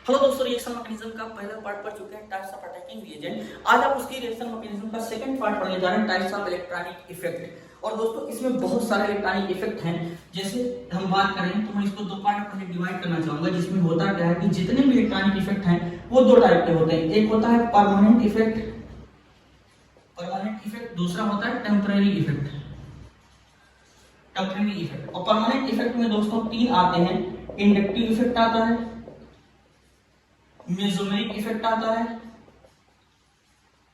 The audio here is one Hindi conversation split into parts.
हेलो दोस्तों, रिएक्शन मैकेनिज्म का पहला पार्ट पढ़ चुके हैं, टाइप्स ऑफ अटैकिंग रिएजेंट। आज आप उसकी रिएक्शन मैकेनिज्म का सेकंड पार्ट पढ़ने जा रहे हैं, टाइप्स ऑफ इलेक्ट्रॉनिक इफेक्ट। और दोस्तों इसमें बहुत सारे इलेक्ट्रॉनिक इफेक्ट हैं। जैसे हम बात करें तो मैं इसको दो पार्ट में डिवाइड करना चाहूंगा, जिसमें होता क्या है कि जितने भी इलेक्ट्रॉनिक इफेक्ट हैं वो दो टाइप के होते हैं। एक होता है परमानेंट इफेक्ट, दूसरा होता है टेम्परेरी इफेक्ट। और परमानेंट इफेक्ट में दोस्तों तीन आते हैं। इंडक्टिव इफेक्ट आता है, मेसोमेरिक इफेक्ट आता है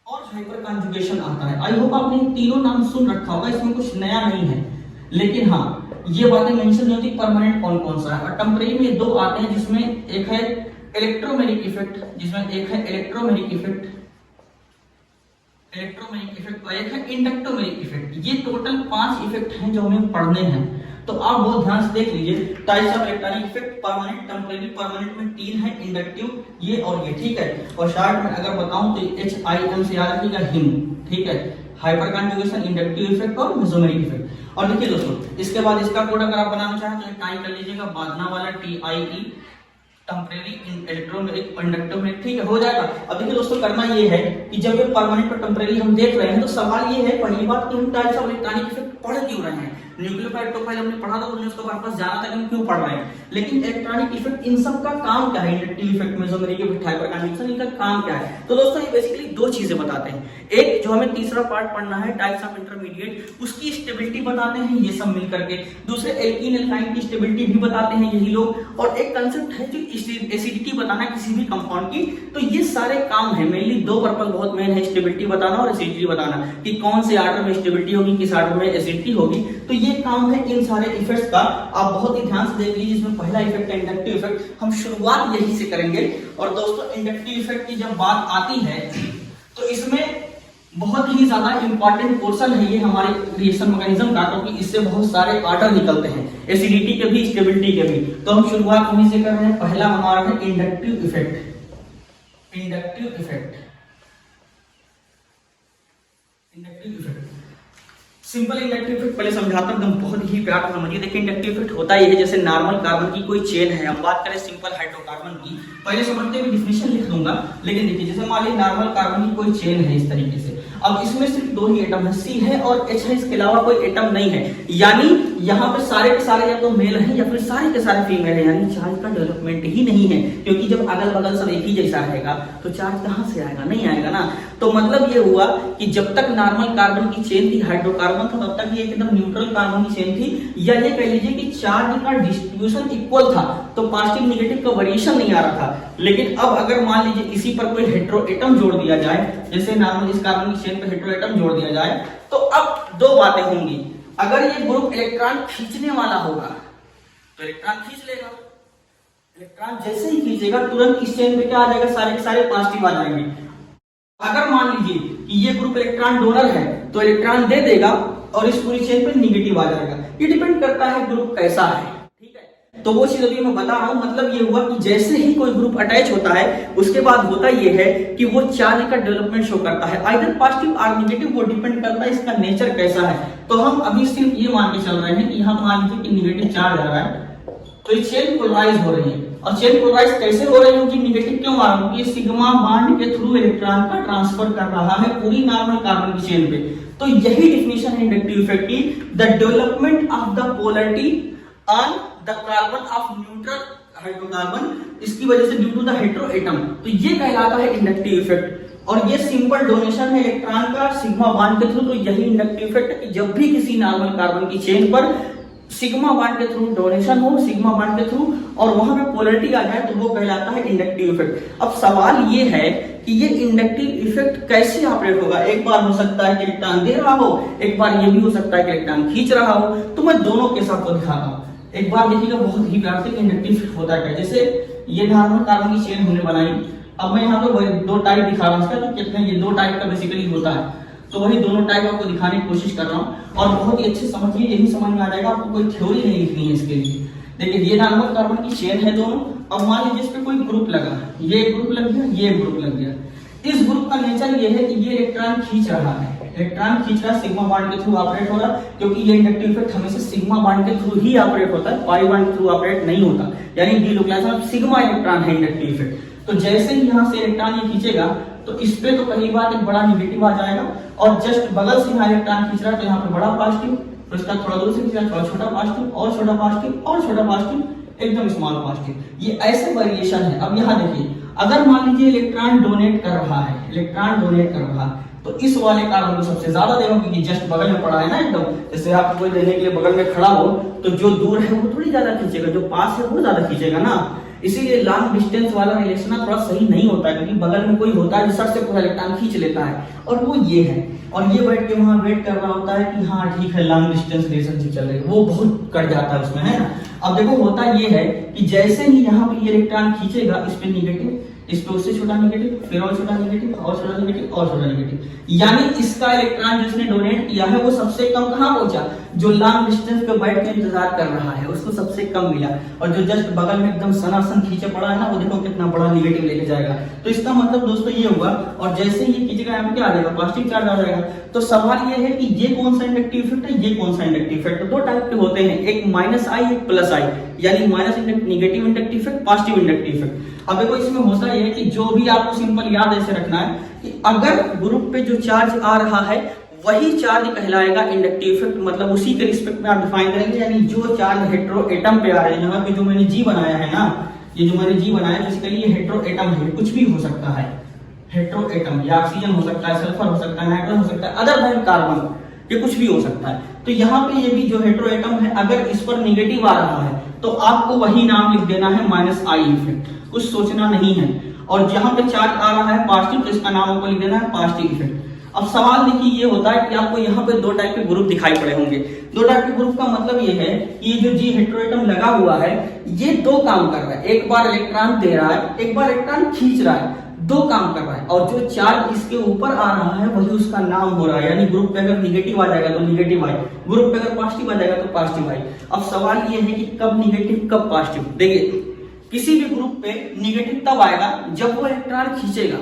और हाइपर कॉन्जुगेशन आता है। आई होप आपने तीनों नाम सुन रखा होगा, इसमें कुछ नया नहीं है। लेकिन हाँ, ये बातें मेंशन होती परमानेंट कौन कौन सा है। और टेम्परेरी में दो आते हैं, जिसमें एक है इलेक्ट्रोमेरिक इफेक्ट और एक है इंडक्टोमेरिक इफेक्ट। ये टोटल 5 इफेक्ट हैं जो हमें पढ़ने हैं। तो आप बहुत ध्यान से देख लीजिए। Types of electronic effect, permanent, temporary. Permanent में 3 है, इंडक्टिव ये और ये, ठीक है। और शॉर्ट में अगर बताऊं तो HIM से याद रखिएगा, हिम, ठीक है। हाइपर कॉन्जुगेशन, इंडक्टिव इफेक्ट और मेसोमेरिक इफेक्ट। और देखिए दोस्तों, इसके बाद इसका कोड अगर आप बनाना चाहें तो टाइप कर लीजिएगा बादना वाला TIE, टेम्परेरी, इलेक्ट्रोमेरिक, इंडक्टोमेरिक, ठीक है, हो जाएगा। अब देखिए दोस्तों, करना ये है कि जब ये परमानेंट और टेम्परेरी हम देख रहे हैं तो सवाल ये है पहली बात कि हम टाइप्स ऑफ इलेक्ट्रॉनिक इफेक्ट पढ़ क्यों रहे हैं। न्यूक्लियोफाइल प्रोफाइल हमने पढ़ा था, उन्हें उसके पर्पस जाना था कि हम क्यों पढ़ रहे हैं। लेकिन इलेक्ट्रॉनिक इफेक्ट इन सब का काम क्या है, inductive effect, mesomeric effect, hyper conjugation, इनका काम क्या है। तो दोस्तों ये बेसिकली दो चीजें बताते हैं। एक जो हमें तीसरा पार्ट पढ़ना है, टाइप्स ऑफ इंटरमीडिएट, उसकी स्टेबिलिटी बताते हैं ये सब मिल करके। दूसरे एल्कीन एल्काइन की स्टेबिलिटी भी बताते हैं यही लोग। और एक कंसेप्ट है जो एसिडिटी बताना किसी भी कंपाउंड की। तो ये सारे काम है, मेनली दो पर्पस बहुत मेन है, स्टेबिलिटी बताना और एसिडिटी बताना, कि कौन से आर्डर में स्टेबिलिटी होगी, किस आर्डर में एसिडिटी होगी। तो ये काम है इन सारे इफेक्ट्स का। आप बहुत ही ध्यान से देख लीजिए। इसमें पहला इफेक्ट है इंडक्टिव इफेक्ट, हम शुरुआत यही से करेंगे। और दोस्तों इंडक्टिव इफेक्ट की जब बात आती है तो इसमें बहुत ही ज्यादा इंपॉर्टेंट पोर्शन है ये हमारे रिएक्शन मैकेनिज्म का, क्योंकि इससे बहुत सारे आर्डर निकलते हैं, एसिडिटी के भी, स्टेबिलिटी के भी। तो हम शुरुआत वहीं से कर रहे हैं। पहला हमारा है inductive effect. Simple inductive effect पहले समझाता हूं, एकदम बहुत ही प्यार से समझिए। देखिए इंडक्टिव इफेक्ट होता ही है, जैसे नॉर्मल कार्बन की कोई चेन है, हम बात करें सिंपल हाइड्रोकार्बन की, पहले समझते हुए डिफिनेशन लिख दूंगा। लेकिन देखिए, जैसे मान लीजिए नॉर्मल कार्बन की कोई चेन है इस तरीके से। अब इसमें सिर्फ दो ही एटम है, C है और H है, इसके अलावा कोई एटम नहीं है। यानी यहाँ पे सारे के सारे या तो मेल हैं या फिर सारे के सारे फीमेल है, यानी चार्ज का डेवलपमेंट ही नहीं है। क्योंकि जब अगल बगल सब एक ही जैसा रहेगा तो चार्ज कहां से आएगा, नहीं आएगा ना। तो मतलब ये हुआ कि जब तक नॉर्मल कार्बन की चेन थी, हाइड्रोकार्बन था, तब तक ये एकदम न्यूट्रल कार्बन की चेन थी। या ये कह लीजिए कि चार्ज का डिस्ट्रीब्यूशन इक्वल था, तो पॉजिटिव नेगेटिव का वेरिएशन नहीं आ रहा था। लेकिन अब अगर मान लीजिए इसी पर कोई हेटेरो एटम जोड़ दिया जाए, जैसे नॉर्मल इस कार्बन की चेन पर हेटेरो एटम जोड़ दिया जाए, तो अब दो बातें होंगी। अगर ये ग्रुप इलेक्ट्रॉन खींचने वाला होगा तो इलेक्ट्रॉन खींच लेगा। इलेक्ट्रॉन जैसे ही खींचेगा तुरंत इस चेन पे क्या आ जाएगा, सारे के सारे पॉजिटिव आ जाएंगे। अगर मान लीजिए कि ये ग्रुप इलेक्ट्रॉन डोनर है तो इलेक्ट्रॉन दे देगा और इस पूरी चेन पे निगेटिव आ जाएगा। ये डिपेंड करता है ग्रुप कैसा है, ठीक है। तो वो चीज अभी मैं बता रहा हूं। मतलब ये हुआ कि जैसे ही कोई ग्रुप अटैच होता है उसके बाद होता ये है कि वो चार्ज का डेवलपमेंट शो करता है, आइदर पॉजिटिव और नेगेटिव, वो डिपेंड करता है इसका नेचर कैसा है। तो हम अभी सिर्फ ये मान के चल रहे हैं कि हम मान लीजिए कि निगेटिव चार्ज आ रहा है, तो ये चेन पोलराइज हो रही है। और चेन पोलराइज कैसे हो रही होगी, निगेटिव क्यों आ रहा है, क्योंकि सिग्मा बॉन्ड के थ्रू इलेक्ट्रॉन का ट्रांसफर कर रहा है पूरी नॉर्मल कार्बन की चेन पे। तो यही डेफिनेशन है इंडक्टिव इफेक्ट की, the development of the polarity on the carbon of neutral hydrocarbon, इसकी वजह से due to the hetero atom. तो ये कहलाता है इंडक्टिव इफेक्ट। और ये सिंपल डोनेशन है इलेक्ट्रॉन का सिग्मा बॉन्ड के थ्रू। तो यही इंडक्टिव इफेक्ट है कि जब भी किसी नॉर्मल कार्बन की चेन पर सिग्मा बॉन्ड के थ्रू डोनेशन हो, सिग्मा बॉन्ड के थ्रू, और वहां पे पोलैरिटी आ जाए, तो वो कहलाता है इंडक्टिव इफेक्ट। अब सवाल ये है कि ये इंडक्टिव इफेक्ट कैसे ऑपरेट होगा। एक बार हो सकता है कि इलेक्ट्रॉन दे रहा हो, एक बार ये भी हो सकता है कि इलेक्ट्रॉन खींच रहा हो। तो मैं दोनों के साथ दिखाता हूं। एक बार देखिएगा बहुत ही प्यार से इंडक्टिव इफेक्ट होता है। जैसे ये नॉर्मल कार्बन की चेन हमने बनाई, अब मैं यहाँ पे दो टाइप दिखा रहा हूँ इसका, तो कितने ये दो टाइप का बेसिकली होता है। तो वही दोनों टाइप आपको दिखाने की कोशिश कर रहा हूँ। और बहुत ही अच्छे समझिए, यही समझ में आ जाएगा, आपको कोई थ्योरी नहीं लिखनी है इसके लिए। देखिए ये नॉर्मल कार्बन की चेन है दोनों। अब मान लीजिए इस पे कोई ग्रुप लगा, ये ग्रुप लग गया, ये ग्रुप लग गया। इस ग्रुप का नेचर ये है कि ये इलेक्ट्रॉन खींच रहा है, इलेक्ट्रॉन खींच रहा है, सिग्मा बॉन्ड के थ्रू ऑपरेट हो रहा है, क्योंकि ये इंडक्टिव इफेक्ट हमेशा सिग्मा बॉन्ड के थ्रू ही ऑपरेट होता है, पाई बॉन्ड के थ्रू ऑपरेट नहीं होता, यानी डिलोक्लाइजेशन सिग्मा इलेक्ट्रॉन है इंडक्टिव इफेक्ट। तो जैसे ही यहाँ से इलेक्ट्रॉन ये खींचेगा तो इस पे तो पहली बात एक बड़ा निगेटिव आ जाएगा, और जस्ट बगल से यहाँ इलेक्ट्रॉन खींच रहा है तो यहाँ पे बड़ा पॉजिटिव, फिर उसका थोड़ा दूर से खींच रहा है, थोड़ा छोटा पॉजिटिव और छोटा पॉजिटिव और छोटा पॉजिटिव, एकदम स्मॉल पॉजिटिव, ये ऐसे वेरिएशन है। अब यहाँ देखिए, अगर मान लीजिए इलेक्ट्रॉन डोनेट कर रहा है, इलेक्ट्रॉन डोनेट कर रहा है, तो इस वाले कार्बन को सबसे ज्यादा देगा, क्योंकि जस्ट बगल में पड़ा है ना एकदम। जैसे आप कोई देने के लिए बगल में खड़ा हो तो जो दूर है वो थोड़ी ज्यादा खींचेगा, जो पास है वो ज्यादा खींचेगा ना। इसीलिए लॉन्ग डिस्टेंस वाला रिलेशन थोड़ा सही नहीं होता है, क्योंकि बगल में कोई होता है जो सर से पूरा इलेक्ट्रॉन खींच लेता है, और वो ये है, और ये बैठ के वहां वेट कर रहा होता है कि हाँ ठीक है लॉन्ग डिस्टेंस रिलेशनशिप चल रही है, वो बहुत कट जाता है उसमें, है ना। अब देखो होता ये है कि जैसे ही यहाँ पे ये इलेक्ट्रॉन खींचेगा, इस पे निगेटिव, इस पे उससे छोटा निगेटिव, फिर और छोटा निगेटिव और छोटा निगेटिव और छोटा निगेटिव, यानी इसका इलेक्ट्रॉन जिसने डोनेट किया है वो सबसे कम कहाँ पहुंचा, जो लॉन्ग डिस्टेंस पे बैठ के इंतजार कर रहा है उसको सबसे कम मिला, और जो जस्ट बगल में एकदम सनासन खींचे पड़ा है ना, वो देखो कितना बड़ा निगेटिव लेके जाएगा। तो इसका मतलब दोस्तों ये होगा, और जैसे ही ये खींचेगा यहाँ पे क्या आ जाएगा, पॉजिटिव चार्ज आ जाएगा। तो सवाल ये है कि ये कौन सा इंडक्टिव इफेक्ट है, ये कौन सा इंडक्टिव इफेक्ट। दो टाइप के होते हैं, एक माइनस आई, एक प्लस आई, यानी minus negative inductive effect, positive inductive effect. अब देखो इसमें होता यह है कि जो भी आपको सिंपल याद ऐसे रखना है कि अगर ग्रुप पे जो चार्ज आ रहा है वही चार्ज कहलाएगा इंडक्टिव इफेक्ट, मतलब उसी के रिस्पेक्ट में आप डिफाइन करेंगे, यानी जो चार्ज हेटेरो एटम पे आ रहे हैं, यहाँ पे जो मैंने जी बनाया है ना, ये जो मैंने जी बनाया बेसिकली ये हेटेरो एटम है, कुछ भी हो सकता है, हेटेरो एटम या ऑक्सीजन हो सकता है, सल्फर हो सकता है, नाइट्रोजन हो सकता है, अदर देन कार्बन, ये कुछ भी हो सकता है। तो यहाँ पे ये भी जो हेटेरो एटम है, अगर इस पर निगेटिव आ रहा है तो आपको वही नाम लिख देना है माइनस आई इफेक्ट, कुछ सोचना नहीं है। और जहां पे चार्ज आ रहा है पॉजिटिव, तो इसका नाम आपको लिख देना है पॉजिटिव इफेक्ट। अब सवाल देखिए ये होता है कि आपको यहाँ पे दो टाइप के ग्रुप दिखाई पड़े होंगे। दो टाइप के ग्रुप का मतलब ये है कि ये जो जी हेटेरोएटम लगा हुआ है ये दो काम कर रहा है, एक बार इलेक्ट्रॉन दे रहा है, एक बार इलेक्ट्रॉन खींच रहा है, दो काम कर रहा है, और जो चार्ज इसके ऊपर आ रहा है वही उसका नाम हो रहा है। यानी ग्रुप पे अगर निगेटिव आ जाएगा तो निगेटिव आई, ग्रुप पे अगर पॉजिटिव आ जाएगा तो पॉजिटिव आई। अब सवाल ये है कि कब निगेटिव कब पॉजिटिव। देखिए किसी भी ग्रुप पे निगेटिव तब आएगा जब वो इलेक्ट्रॉन खींचेगा,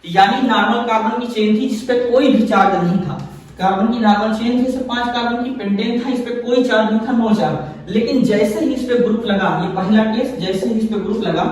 यानी नॉर्मल कार्बन की चेन थी जिसपे कोई भी चार्ज नहीं था, कार्बन की नॉर्मल चेन थी, जैसे 5 कार्बन की पेंटेन था, इस पे कोई चार्ज नहीं था, नो चार्ज। लेकिन जैसे ही इस पे ग्रुप लगा, ये पहला केस, जैसे ही इस पे ग्रुप लगा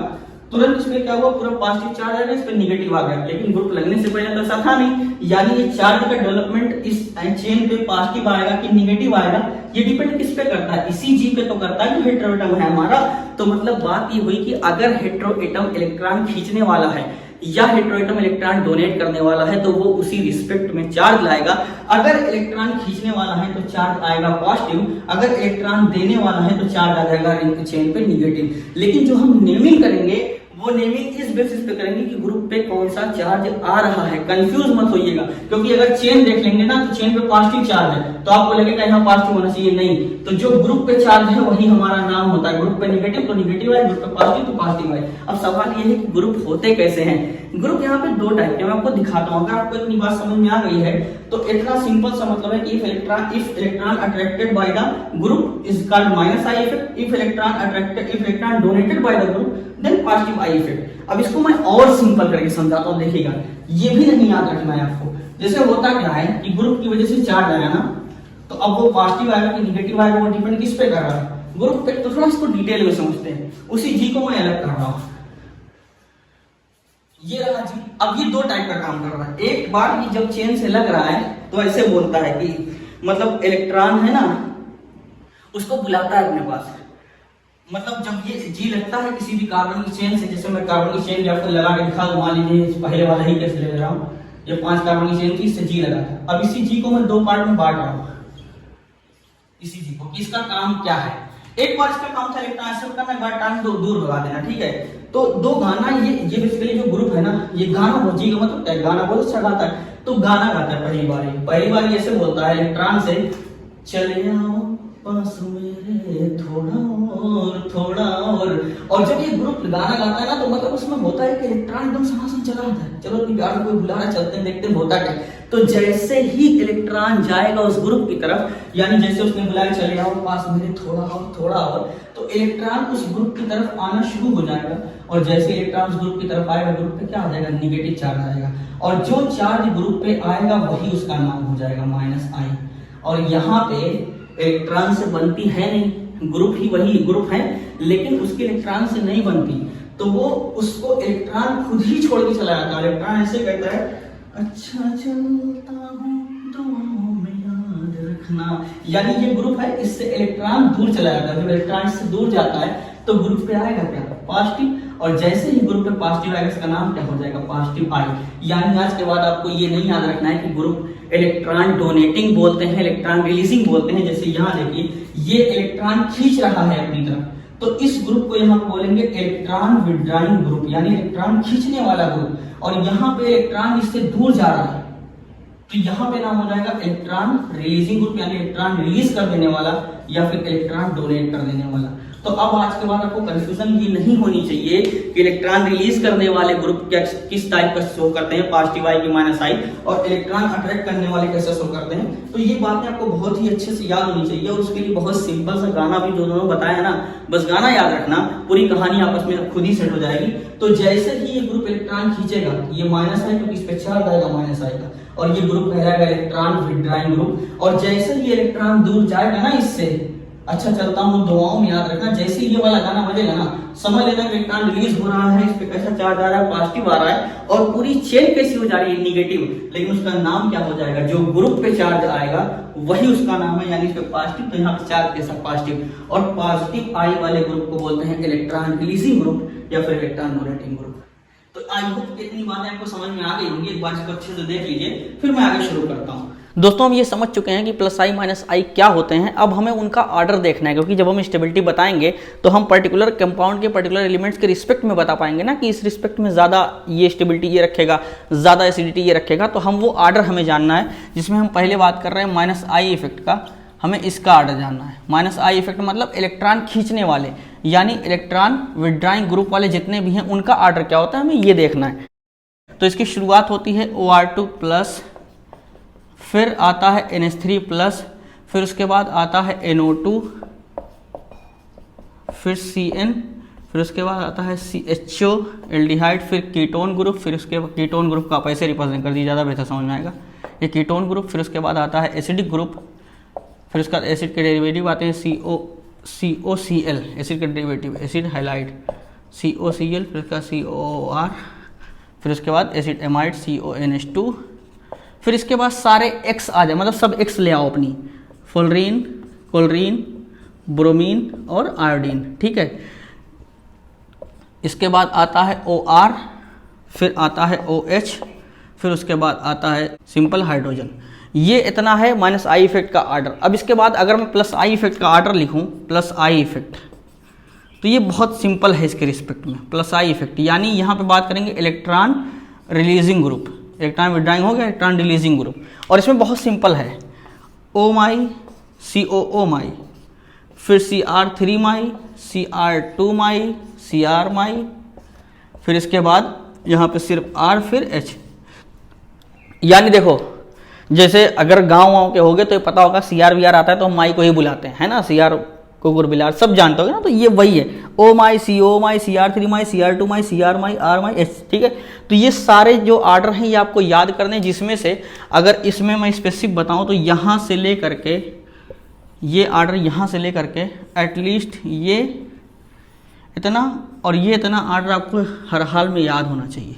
तुरंत इसमें क्या हुआ, पूरा पॉजिटिव चार्ज आ गया, इस पे निगेटिव आ गया। लेकिन ग्रुप लगने से पहले तो ऐसा था नहीं, यानी ये चार्ज का डेवलपमेंट इस चेन पे पॉजिटिव आएगा कि निगेटिव आएगा, ये डिपेंड किस पे करता है, इसी जी पे तो करता है जो हेटेरोएटम है हमारा। तो मतलब बात ये हुई कि अगर हेटेरोएटम इलेक्ट्रॉन खींचने वाला है या हेटेरोएटम इलेक्ट्रॉन डोनेट करने वाला है तो वो उसी रिस्पेक्ट में चार्ज लाएगा। अगर इलेक्ट्रॉन खींचने वाला है तो चार्ज आएगा पॉजिटिव, अगर इलेक्ट्रॉन देने वाला है तो चार्ज आ जाएगा रिंग चेन पे निगेटिव। लेकिन जो हम नेमिंग करेंगे वो नेमिंग इस बेसिस पे करेंगे कि ग्रुप पे कौन सा चार्ज आ रहा है। कंफ्यूज मत होइएगा, क्योंकि अगर चेन देख लेंगे ना तो चेन पे पॉजिटिव चार्ज है तो आपको लगेगा यहाँ पॉजिटिव होना चाहिए, नहीं। तो जो ग्रुप पे चार्ज है वही हमारा नाम होता है। ग्रुप पे निगेटिव तो निगेटिव है, ग्रुप पे पॉजिटिव तो पॉजिटिव है। अब सवाल ये है कि ग्रुप होते कैसे हैं। ग्रुप यहाँ पे दो टाइप के मैं आपको दिखाता हूँ। अगर आपको इतनी बात समझ में आ गई है तो इतना सिंपल सा मतलब है कि if electron attracted by the group is called minus I effect, if electron donated by the group then positive I effect. अब इसको मैं और सिंपल करके समझाता हूँ, देखिएगा ये भी नहीं याद रखना है आपको। जैसे होता क्या है कि ग्रुप की वजह से चार्ज आया ना, तो अब वो पॉजिटिव आएगा कि निगेटिव आएगा वो डिपेंड किस पे कर रहा है, ग्रुप पे। तो थोड़ा इसको डिटेल में समझते हैं, उसी जी को मैं अलग कर रहा हूँ। ये रहा जी, अब ये दो टाइप का काम कर रहा है। एक बार कि जब चेन से लग रहा है तो ऐसे बोलता है कि मतलब इलेक्ट्रॉन है ना उसको बुलाता है अपने पास। मतलब जब ये जी लगता है किसी भी कार्बन की चेन से, जैसे मैं कार्बन की चेन आपको लगा के दिखा दूं, मान लीजिए पहले वाला ही कैसे ले रहा हूँ, ये 5 कार्बन की चेन थी, इससे जी लगा था। अब इसी जी को मैं दो पार्ट में बांट रहा हूँ, इसी जी को, इसका काम क्या है। एक बार इसका काम था इलेक्ट्रॉन एक्सेप्ट करना, एक बार ट्रांस दूर भगा देना, ठीक है। तो दो गाना, ये बेसिकली जो ग्रुप है ना, ये गाना जी का मतलब गाना बहुत अच्छा गाता है, तो गाना गाता है। पहली बार ऐसे बोलता है इलेक्ट्रॉन से, चले आओ पास मेरे थोड़ा और थोड़ा और जब ये ग्रुप गाना गाता है ना तो मतलब उसमें होता है कि इलेक्ट्रॉन एकदम सनासन चला जाता है। चलो इतनी प्यार कोई बुला रहा, चलते हैं देखते हैं होता क्या। तो जैसे ही इलेक्ट्रॉन जाएगा उस ग्रुप की तरफ, यानी जैसे उसने बुलाया चले आओ पास मेरे थोड़ा और, तो इलेक्ट्रॉन उस ग्रुप की तरफ आना शुरू हो जाएगा। और जैसे इलेक्ट्रॉन उस ग्रुप की तरफ आएगा, ग्रुप पे क्या आ जाएगा, निगेटिव चार्ज आएगा। और जो चार्ज ग्रुप पे आएगा वही उसका नाम हो जाएगा -I। और यहाँ पे इलेक्ट्रॉन से बनती है नहीं, ग्रुप ही वही ग्रुप है, लेकिन उसकी इलेक्ट्रॉन से नहीं बनती, तो वो उसको इलेक्ट्रॉन खुद ही छोड़ के चला जाता है। इलेक्ट्रॉन ऐसे कहता है अच्छा चलता हूँ दुआओं में याद रखना, यानी ये ग्रुप है, इससे इलेक्ट्रॉन दूर चला जाता है। जब इलेक्ट्रॉन से दूर जाता है तो ग्रुप पे आएगा क्या, पॉजिटिव। और जैसे ही ग्रुप पे पॉजिटिव आएगा इसका नाम क्या हो जाएगा, पॉजिटिव आई। यानी आज के बाद आपको ये नहीं याद रखना है कि ग्रुप इलेक्ट्रॉन डोनेटिंग बोलते हैं, इलेक्ट्रॉन रिलीजिंग बोलते हैं। जैसे यहाँ देखिए ये इलेक्ट्रॉन खींच रहा है अपनी तरफ, तो इस ग्रुप को यहाँ बोलेंगे इलेक्ट्रॉन विड्रॉइंग ग्रुप, यानी इलेक्ट्रॉन खींचने वाला ग्रुप। और यहाँ पे इलेक्ट्रॉन इससे दूर जा रहा है तो यहाँ पे नाम हो जाएगा इलेक्ट्रॉन रिलीजिंग ग्रुप, यानी इलेक्ट्रॉन रिलीज कर देने वाला या फिर इलेक्ट्रॉन डोनेट कर देने वाला। तो अब आज के बाद आपको कंफ्यूजन ये नहीं होनी चाहिए कि इलेक्ट्रॉन रिलीज करने वाले ग्रुप किस टाइप का शो करते हैं, पॉजिटिव आई की -I, और इलेक्ट्रॉन अट्रैक्ट करने वाले कैसे शो करते हैं। तो ये बातें आपको बहुत ही अच्छे से याद होनी चाहिए। और उसके लिए बहुत सिंपल सा गाना भी जो दोनों बताया ना, बस गाना याद रखना, पूरी कहानी आपस में खुद ही सेट हो जाएगी। तो जैसे ही ये ग्रुप इलेक्ट्रॉन खींचेगा, ये -I क्योंकि इस पे चार्ज आएगा -I का, और ये ग्रुप कहलाएगा इलेक्ट्रॉन विड्रॉइंग ग्रुप। और जैसे ही इलेक्ट्रॉन दूर जाएगा ना इससे, अच्छा चलता हूँ दुआओं में याद रखना, जैसे ही ये वाला गाना बजेगा ना, समझ लेना कि इलेक्ट्रॉन रिलीज हो रहा है, इस पे कैसा चार्ज आ रहा है, पॉजिटिव आ रहा है, और पूरी चेन कैसी हो जा रही है, निगेटिव। लेकिन उसका नाम क्या हो जाएगा, जो ग्रुप पे चार्ज आएगा वही उसका नाम है, यानी इस पे पॉजिटिव, तो यहाँ पे चार्ज कैसा पॉजिटिव। और पॉजिटिव आई वाले ग्रुप को बोलते हैं इलेक्ट्रॉन रिलीजिंग ग्रुप या फिर इलेक्ट्रॉन डोनेटिंग ग्रुप। तो आई होप इतनी बातें आपको समझ में आ गई होंगी। एक बार इसको अच्छे से देख लीजिए, फिर मैं आगे शुरू करता हूँ। दोस्तों हम ये समझ चुके हैं कि +I -I क्या होते हैं। अब हमें उनका ऑर्डर देखना है, क्योंकि जब हम स्टेबिलिटी बताएंगे तो हम पर्टिकुलर कंपाउंड के पर्टिकुलर एलिमेंट्स के रिस्पेक्ट में बता पाएंगे ना, कि इस रिस्पेक्ट में ज़्यादा ये स्टेबिलिटी ये रखेगा, ज़्यादा एसिडिटी ये रखेगा। तो हम वो ऑर्डर हमें जानना है, जिसमें हम पहले बात कर रहे हैं -I इफेक्ट का। हमें इसका ऑर्डर जानना है। -I इफेक्ट मतलब इलेक्ट्रॉन खींचने वाले, यानी इलेक्ट्रॉन विड्रॉइंग ग्रुप वाले जितने भी हैं उनका ऑर्डर क्या होता है, हमें ये देखना है। तो इसकी शुरुआत होती है OR2+, फिर आता है NH3+, फिर उसके बाद आता है NO2, फिर CN, फिर उसके बाद आता है CHO एल्डिहाइड, फिर कीटोन ग्रुप, फिर उसके बाद कीटोन ग्रुप का आप ऐसे रिप्रेजेंट कर दीजिए, ज़्यादा बेहतर समझ में आएगा। ये कीटोन ग्रुप, फिर उसके बाद आता है एसिडिक ग्रुप, फिर उसके बाद एसिड के डेरिवेटिव आते हैं COCl, एसिड के डेरिवेटिव एसिड हाइलाइड COCl, फिर उसका COOR, फिर उसके बाद एसिड एमाइड CONH2, फिर इसके बाद सारे X आ जाए, मतलब सब X ले आओ अपनी, फ्लोरीन, क्लोरीन, ब्रोमीन और आयोडीन, ठीक है। इसके बाद आता है OR, फिर आता है OH, फिर उसके बाद आता है सिंपल हाइड्रोजन। ये इतना है -I इफेक्ट का ऑर्डर। अब इसके बाद अगर मैं +I इफेक्ट का ऑर्डर लिखूं, +I इफेक्ट, तो ये बहुत सिंपल है इसके रिस्पेक्ट में। +I इफेक्ट यानी यहाँ पे बात करेंगे electron releasing group, electron withdrawing हो गया, इलेक्ट्रॉन रिलीजिंग ग्रुप। और इसमें बहुत सिंपल है, O- COO-, फिर Cr3-, Cr2-, Cr-, फिर इसके बाद यहाँ पे सिर्फ R, फिर H। यानी देखो, जैसे अगर गांव के होगे तो ये पता होगा CR-VR आता है तो हम माई को ही बुलाते हैं, है ना, CR कुकुर बिलार सब जानते होगे ना। तो ये वही है, O-, CO-, Cr3-, Cr2-, Cr-, R-, H, ठीक है। तो ये सारे जो ऑर्डर हैं ये आपको याद करने, जिसमें से अगर इसमें मैं स्पेसिफिक बताऊं तो यहाँ से ले करके ये ऑर्डर, यहाँ से ले करके एटलीस्ट ये इतना और ये इतना ऑर्डर आपको हर हाल में याद होना चाहिए,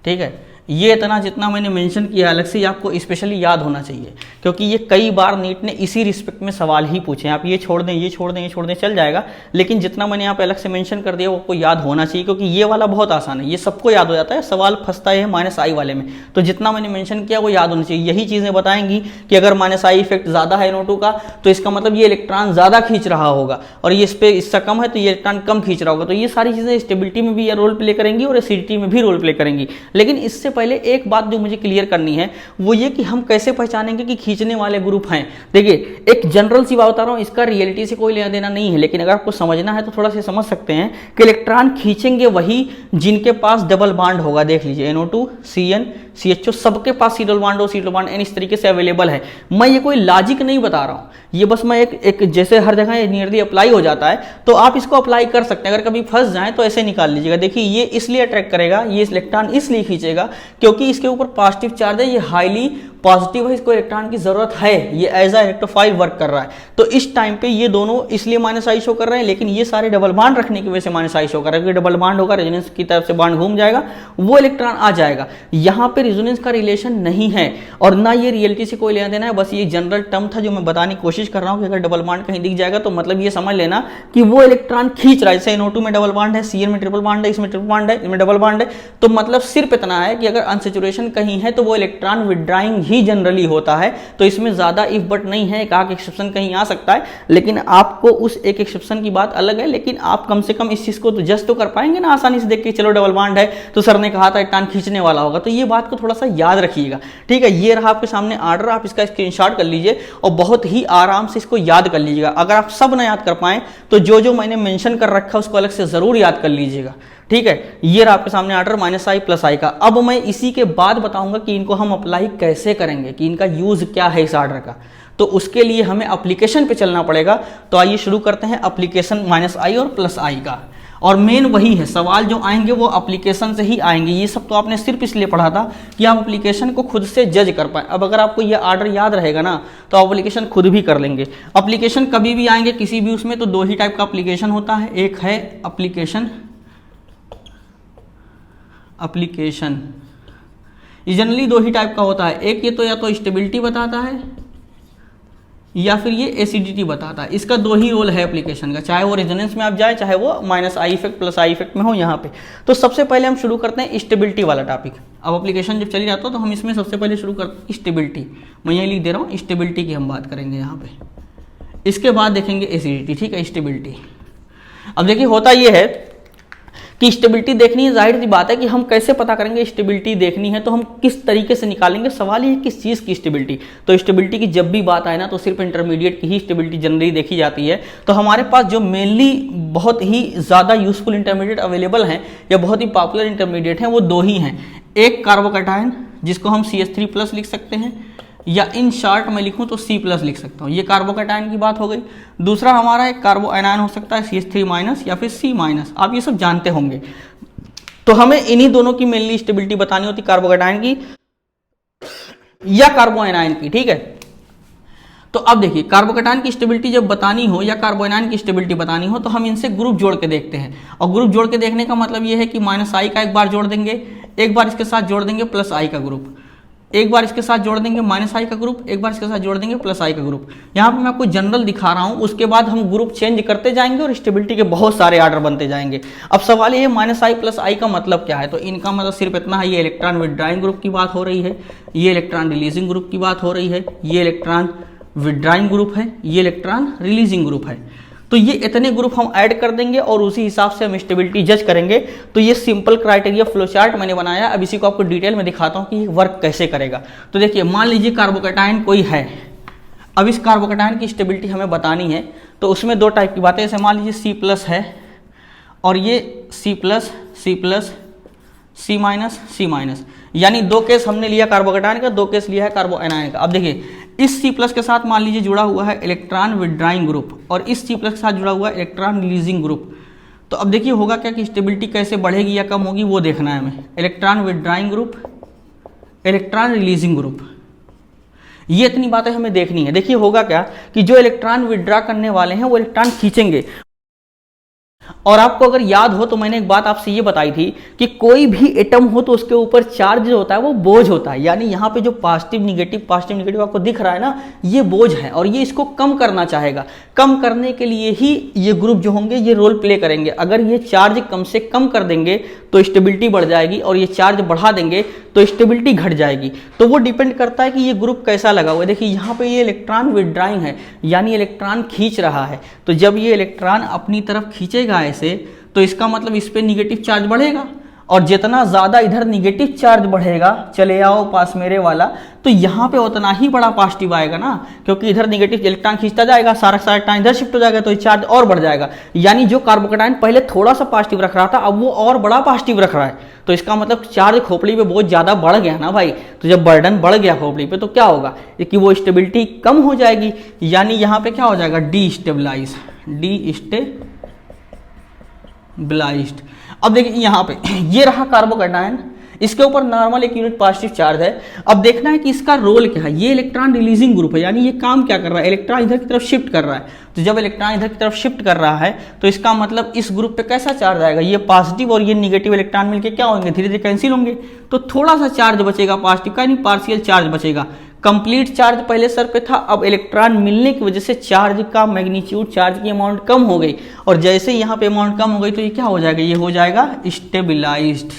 ठीक है। ये इतना जितना मैंने मेंशन किया अलग से आपको स्पेशली याद होना चाहिए, क्योंकि ये कई बार नीट ने इसी रिस्पेक्ट में सवाल ही पूछे हैं। आप ये छोड़ दें, ये छोड़ दें, ये छोड़ दें, चल जाएगा, लेकिन जितना मैंने यहाँ पे अलग से मेंशन कर दिया वो आपको याद होना चाहिए, क्योंकि ये वाला बहुत आसान है, ये सबको याद हो जाता है। सवाल फंसता है -I वाले में, तो जितना मैंने मेंशन किया वो याद होना चाहिए। यही चीज़ें बताएंगी कि अगर -I इफेक्ट ज़्यादा है NO2 का तो इसका मतलब ये इलेक्ट्रॉन ज़्यादा खींच रहा होगा, और ये इस पर इससे कम है तो ये इलेक्ट्रॉन कम खींच रहा होगा। तो ये सारी चीज़ें स्टेबिलिटी में भी रोल प्ले करेंगी और एसिडिटी में भी रोल प्ले करेंगी। लेकिन इससे पहले एक बात जो मुझे क्लियर करनी है वो ये कि हम कैसे पहचानेंगे कि खींचने वाले ग्रुप हैं। देखिए एक जनरल सी बात बता रहा हूँ, इसका रियलिटी से कोई लेना देना नहीं है, लेकिन अगर आपको समझना है तो थोड़ा सा समझ सकते हैं कि इलेक्ट्रॉन खींचेंगे वही जिनके पास डबल बॉन्ड होगा। देख लीजिए NO2 CN CHO सबके पास C double bond C double bond N इस तरीके से अवेलेबल है। मैं ये कोई लॉजिक नहीं बता रहा हूँ, ये बस मैं एक जैसे हर जगह नियरली अप्लाई हो जाता है तो आप इसको अप्लाई कर सकते हैं। अगर कभी फंस जाए तो ऐसे निकाल लीजिएगा। देखिए ये इसलिए अट्रैक्ट करेगा, ये इलेक्ट्रॉन इसलिए खींचेगा क्योंकि इसके ऊपर पॉजिटिव चार्ज है, ये हाईली पॉजिटिव है, इसको इलेक्ट्रॉन की जरूरत है, ये एज अ इलेक्ट्रोफाइल वर्क कर रहा है। तो इस टाइम पे ये दोनों इसलिए -I शो कर रहे हैं, लेकिन ये सारे डबल बॉन्ड रखने की वजह से -I शो कर रहे हैं। डबल बॉन्ड होगा, रेजोनेंस की तरफ से बॉन्ड घूम जाएगा, वो इलेक्ट्रॉन आ जाएगा। यहाँ पे रेजोनेंस का रिलेशन नहीं है और ना ये रियलिटी से कोई लेना देना है, बस ये जनरल टर्म था जो मैं बताने की कोशिश कर रहा हूँ कि अगर डबल बॉन्ड कहीं दिख जाएगा तो मतलब ये समझ लेना कि वो इलेक्ट्रॉन खींच रहा है। जैसे NO2 में डबल बॉन्ड है, CN में ट्रिपल बॉन्ड है, इसमें ट्रिपल बॉन्ड है, इसमें डबल बॉन्ड है, तो मतलब सिर्फ इतना है कि अगर अनसैचुरेशन कहीं है तो वो इलेक्ट्रॉन विड्राइंग ही जनरली होता है। तो इसमें ज्यादा इफ बट नहीं है, एक आध एक्सेप्शन कहीं आ सकता है, लेकिन आपको उस एक एक्सेप्शन की बात अलग है, लेकिन आप कम से कम इस चीज को तो जस्ट तो कर पाएंगे ना आसानी से देख के, चलो डबल बॉन्ड है तो सर ने कहा था इलेक्ट्रॉन खींचने वाला होगा। तो ये बात को थोड़ा सा याद रखिएगा, ठीक है। ये रहा आपके सामने ऑर्डर, आप इसका स्क्रीनशॉट कर लीजिए और बहुत ही आराम से इसको याद कर लीजिएगा। अगर आप सब ना याद कर पाए तो जो जो मैंने मेंशन कर रखा है उसको अलग से जरूर याद कर लीजिएगा, ठीक है। ये रहा आपके सामने ऑर्डर -I +I का। अब मैं इसी के बाद बताऊंगा कि इनको हम अप्लाई कैसे करेंगे, कि इनका यूज क्या है इस ऑर्डर का। तो उसके लिए हमें एप्लीकेशन पे चलना पड़ेगा। तो आइए शुरू करते हैं एप्लीकेशन -I और +I का। और मेन वही है, सवाल जो आएंगे वो एप्लीकेशन से ही आएंगे। ये सब तो आपने सिर्फ इसलिए पढ़ा था कि आप एप्लीकेशन को खुद से जज कर पाए। अब अगर आपको ये ऑर्डर याद रहेगा ना तो आप एप्लीकेशन खुद भी कर लेंगे। एप्लीकेशन कभी भी आएंगे किसी भी उसमें तो दो ही टाइप का एप्लीकेशन होता है, एक है एप्लीकेशन ये जनरली दो ही टाइप का होता है। एक ये तो या तो स्टेबिलिटी बताता है या फिर ये एसिडिटी बताता है। इसका दो ही रोल है एप्लीकेशन का, चाहे वो रेजोनेंस में आप जाए चाहे वो -I इफेक्ट +I इफेक्ट में हो यहाँ पे। तो सबसे पहले हम शुरू करते हैं स्टेबिलिटी वाला टॉपिक। अब एप्लीकेशन जब चली जाता है तो हम इसमें सबसे पहले शुरू करते हैं स्टेबिलिटी। मैं यही लिख दे रहा हूँ, स्टेबिलिटी की हम बात करेंगे यहाँ पे। इसके बाद देखेंगे एसिडिटी, ठीक है, स्टेबिलिटी। अब देखिए होता ये है कि स्टेबिलिटी देखनी है, जाहिर सी बात है कि हम कैसे पता करेंगे स्टेबिलिटी देखनी है तो हम किस तरीके से निकालेंगे। सवाल ये है किस चीज़ की स्टेबिलिटी। तो स्टेबिलिटी की जब भी बात आए ना तो सिर्फ इंटरमीडिएट की ही स्टेबिलिटी जनरली देखी जाती है। तो हमारे पास जो मेनली बहुत ही ज़्यादा यूजफुल इंटरमीडिएट अवेलेबल हैं या बहुत ही पॉपुलर इंटरमीडिएट हैं वो दो ही हैं। एक कार्बोकैटायन जिसको हम CH3+ लिख सकते हैं, या इन शॉर्ट में लिखूं तो C+ लिख सकता हूं, ये कार्बोकैटायन की बात हो गई। दूसरा हमारा एक कार्बो एनायन हो सकता है CH3- या फिर C-, आप ये सब जानते होंगे। तो हमें इन्हीं दोनों की मेनली स्टेबिलिटी बतानी होती, कार्बोकैटायन की या कार्बो एनायन की, ठीक है। तो अब देखिए कार्बोकैटायन की स्टेबिलिटी जब बतानी हो या कार्बो एनायन की स्टेबिलिटी बतानी हो तो हम इनसे ग्रुप जोड़ के देखते हैं। और ग्रुप जोड़ के देखने का मतलब ये है कि -I का एक बार जोड़ देंगे, एक बार इसके साथ जोड़ देंगे +I का ग्रुप, एक बार इसके साथ जोड़ देंगे -I का ग्रुप, एक बार इसके साथ जोड़ देंगे +I का ग्रुप। यहाँ पे मैं आपको जनरल दिखा रहा हूँ, उसके बाद हम ग्रुप चेंज करते जाएंगे और स्टेबिलिटी के बहुत सारे ऑर्डर बनते जाएंगे। अब सवाल ये है -I +I का मतलब क्या है। तो इनका मतलब सिर्फ इतना है, ये इलेक्ट्रॉन विड्राइंग ग्रुप की बात हो रही है, ये इलेक्ट्रॉन रिलीजिंग ग्रुप की बात हो रही है, ये इलेक्ट्रॉन विड्राइंग ग्रुप है, ये इलेक्ट्रॉन रिलीजिंग ग्रुप है। तो ये इतने ग्रुप हम ऐड कर देंगे और उसी हिसाब से हम स्टेबिलिटी जज करेंगे। तो ये सिंपल क्राइटेरिया फ्लो चार्ट मैंने बनाया। अब इसी को आपको डिटेल में दिखाता हूँ कि ये वर्क कैसे करेगा। तो देखिए मान लीजिए कार्बोकैटायन कोई है, अब इस कार्बोकैटायन की स्टेबिलिटी हमें बतानी है। तो उसमें दो टाइप की बातें, जैसे मान लीजिए C+ है और ये C+, C-, यानी दो केस हमने लिया कार्बोकैटायन का, दो केस लिया है कार्बो एनायन का। अब देखिए इस C+ के साथ मान लीजिए जुड़ा हुआ है इलेक्ट्रॉन विड्राइंग ग्रुप और इस C+ के साथ जुड़ा हुआ है इलेक्ट्रॉन रिलीजिंग ग्रुप। तो अब देखिए होगा क्या कि स्टेबिलिटी कैसे बढ़ेगी या कम होगी वो देखना है हमें। Electron withdrawing group, electron releasing group, ये इतनी बातें हमें देखनी है। देखिए होगा क्या कि जो इलेक्ट्रॉन विड्रा करने वाले हैं वो इलेक्ट्रॉन खींचेंगे। और आपको अगर याद हो तो मैंने एक बात आपसे ये बताई थी कि कोई भी एटम हो तो उसके ऊपर चार्ज जो होता है वो बोझ होता है। यानी यहाँ पे जो पॉजिटिव निगेटिव आपको दिख रहा है ना, ये बोझ है और ये इसको कम करना चाहेगा। कम करने के लिए ही ये ग्रुप जो होंगे ये रोल प्ले करेंगे। अगर ये चार्ज कम से कम कर देंगे तो स्टेबिलिटी बढ़ जाएगी और ये चार्ज बढ़ा देंगे तो स्टेबिलिटी घट जाएगी। तो वो डिपेंड करता है कि ये ग्रुप कैसा लगा हुआ है। देखिए यहाँ पे ये इलेक्ट्रॉन विड्राइंग है, यानी इलेक्ट्रॉन खींच रहा है। तो जब ये इलेक्ट्रॉन अपनी तरफ खींचेगा ऐसे, तो इसका मतलब इस पे निगेटिव चार्ज बढ़ेगा और जितना ज़्यादा इधर निगेटिव चार्ज बढ़ेगा, चले आओ पास मेरे वाला, तो यहाँ पे उतना ही बड़ा पॉजिटिव आएगा ना, क्योंकि इधर निगेटिव इलेक्ट्रॉन खींचता जाएगा, सारा इलेक्ट्रॉन इधर शिफ्ट हो जाएगा, तो ये चार्ज और बढ़ जाएगा। यानी जो कार्बोकैटायन पहले थोड़ा सा पॉजिटिव रख रहा था, अब वो और बड़ा पॉजिटिव रख रहा है, तो इसका मतलब चार्ज खोपड़ी पे बहुत ज़्यादा बढ़ गया ना भाई। तो जब बर्डन बढ़ गया खोपड़ी पे तो क्या होगा कि वो स्टेबिलिटी कम हो जाएगी, यानी यहाँ पे क्या हो जाएगा, डीस्टेबलाइज्ड। अब देखिए यहाँ पे ये रहा कार्बोकैटायन, इसके ऊपर नॉर्मल एक यूनिट पॉजिटिव चार्ज है। अब देखना है कि इसका रोल क्या है। ये इलेक्ट्रॉन रिलीजिंग ग्रुप है, यानी ये काम क्या कर रहा है, इलेक्ट्रॉन इधर की तरफ शिफ्ट कर रहा है। तो जब इलेक्ट्रॉन इधर की तरफ शिफ्ट कर रहा है तो इसका मतलब इस ग्रुप पे कैसा चार्ज आएगा, ये पॉजिटिव और ये निगेटिव इलेक्ट्रॉन मिलकर क्या होंगे, धीरे धीरे कैंसिल होंगे, तो थोड़ा सा चार्ज बचेगा पॉजिटिव का, यानी पार्शियल चार्ज बचेगा। कंप्लीट चार्ज पहले सर पे था, अब इलेक्ट्रॉन मिलने की वजह से चार्ज का मैग्नीट्यूड, चार्ज की अमाउंट कम हो गई, और जैसे यहाँ पे अमाउंट कम हो गई तो ये क्या हो जाएगा, ये हो जाएगा स्टेबिलाइज्ड।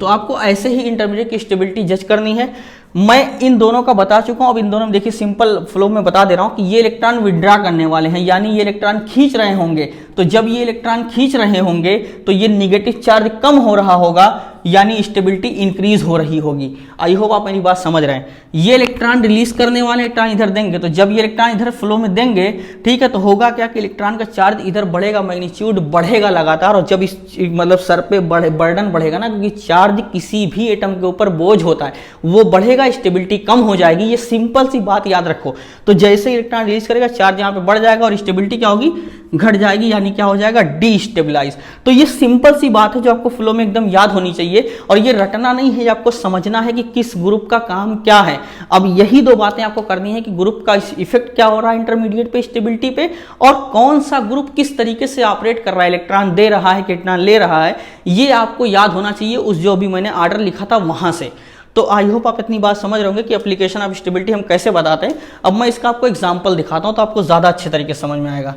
तो आपको ऐसे ही इंटरमीडिएट की स्टेबिलिटी जज करनी है। मैं इन दोनों का बता चुका हूं, अब इन दोनों में देखिए सिंपल फ्लो में बता दे रहा हूं कि ये इलेक्ट्रॉन विड्रॉ करने वाले हैं, यानी ये इलेक्ट्रॉन खींच रहे होंगे। तो जब ये इलेक्ट्रॉन खींच रहे होंगे तो ये निगेटिव चार्ज कम हो रहा होगा, यानी स्टेबिलिटी इंक्रीज हो रही होगी। आई होप आप मेरी बात समझ रहे हैं। ये इलेक्ट्रॉन रिलीज करने वाले इलेक्ट्रॉन इधर देंगे, तो जब ये इलेक्ट्रॉन इधर फ्लो में देंगे, ठीक है, तो होगा क्या कि इलेक्ट्रॉन का चार्ज इधर बढ़ेगा, मैग्नीट्यूड बढ़ेगा लगातार, और जब इस मतलब सर पे बर्डन बढ़ेगा ना, क्योंकि चार्ज किसी भी एटम के ऊपर बोझ होता है, वो बढ़ेगा, स्टेबिलिटी कम हो जाएगी। ये सिंपल सी बात याद रखो। तो जैसे इलेक्ट्रॉन रिलीज करेगा, चार्ज यहाँ पे बढ़ जाएगा और स्टेबिलिटी क्या होगी, घट जाएगी, यानी क्या हो जाएगा, डीस्टेबलाइज। तो ये सिंपल सी बात है जो आपको फ्लो में एकदम याद होनी चाहिए, और ये रटना नहीं है, आपको समझना है कि किस ग्रुप का काम क्या है। अब यही दो बातें आपको करनी है कि ग्रुप का इफेक्ट क्या हो रहा है इंटरमीडिएट पे, स्टेबिलिटी पे, और कौन सा ग्रुप किस तरीके से ऑपरेट कर रहा है, इलेक्ट्रॉन दे रहा है, कितना ले रहा है, ये आपको याद होना चाहिए उस जो अभी मैंने ऑर्डर लिखा था वहां से। तो आई होप आप इतनी बात समझ रहे होंगे कि एप्लीकेशन ऑफ स्टेबिलिटी हम कैसे बताते हैं। अब मैं इसका आपको एग्जाम्पल दिखाता हूं तो आपको ज्यादा अच्छे तरीके से समझ में आएगा।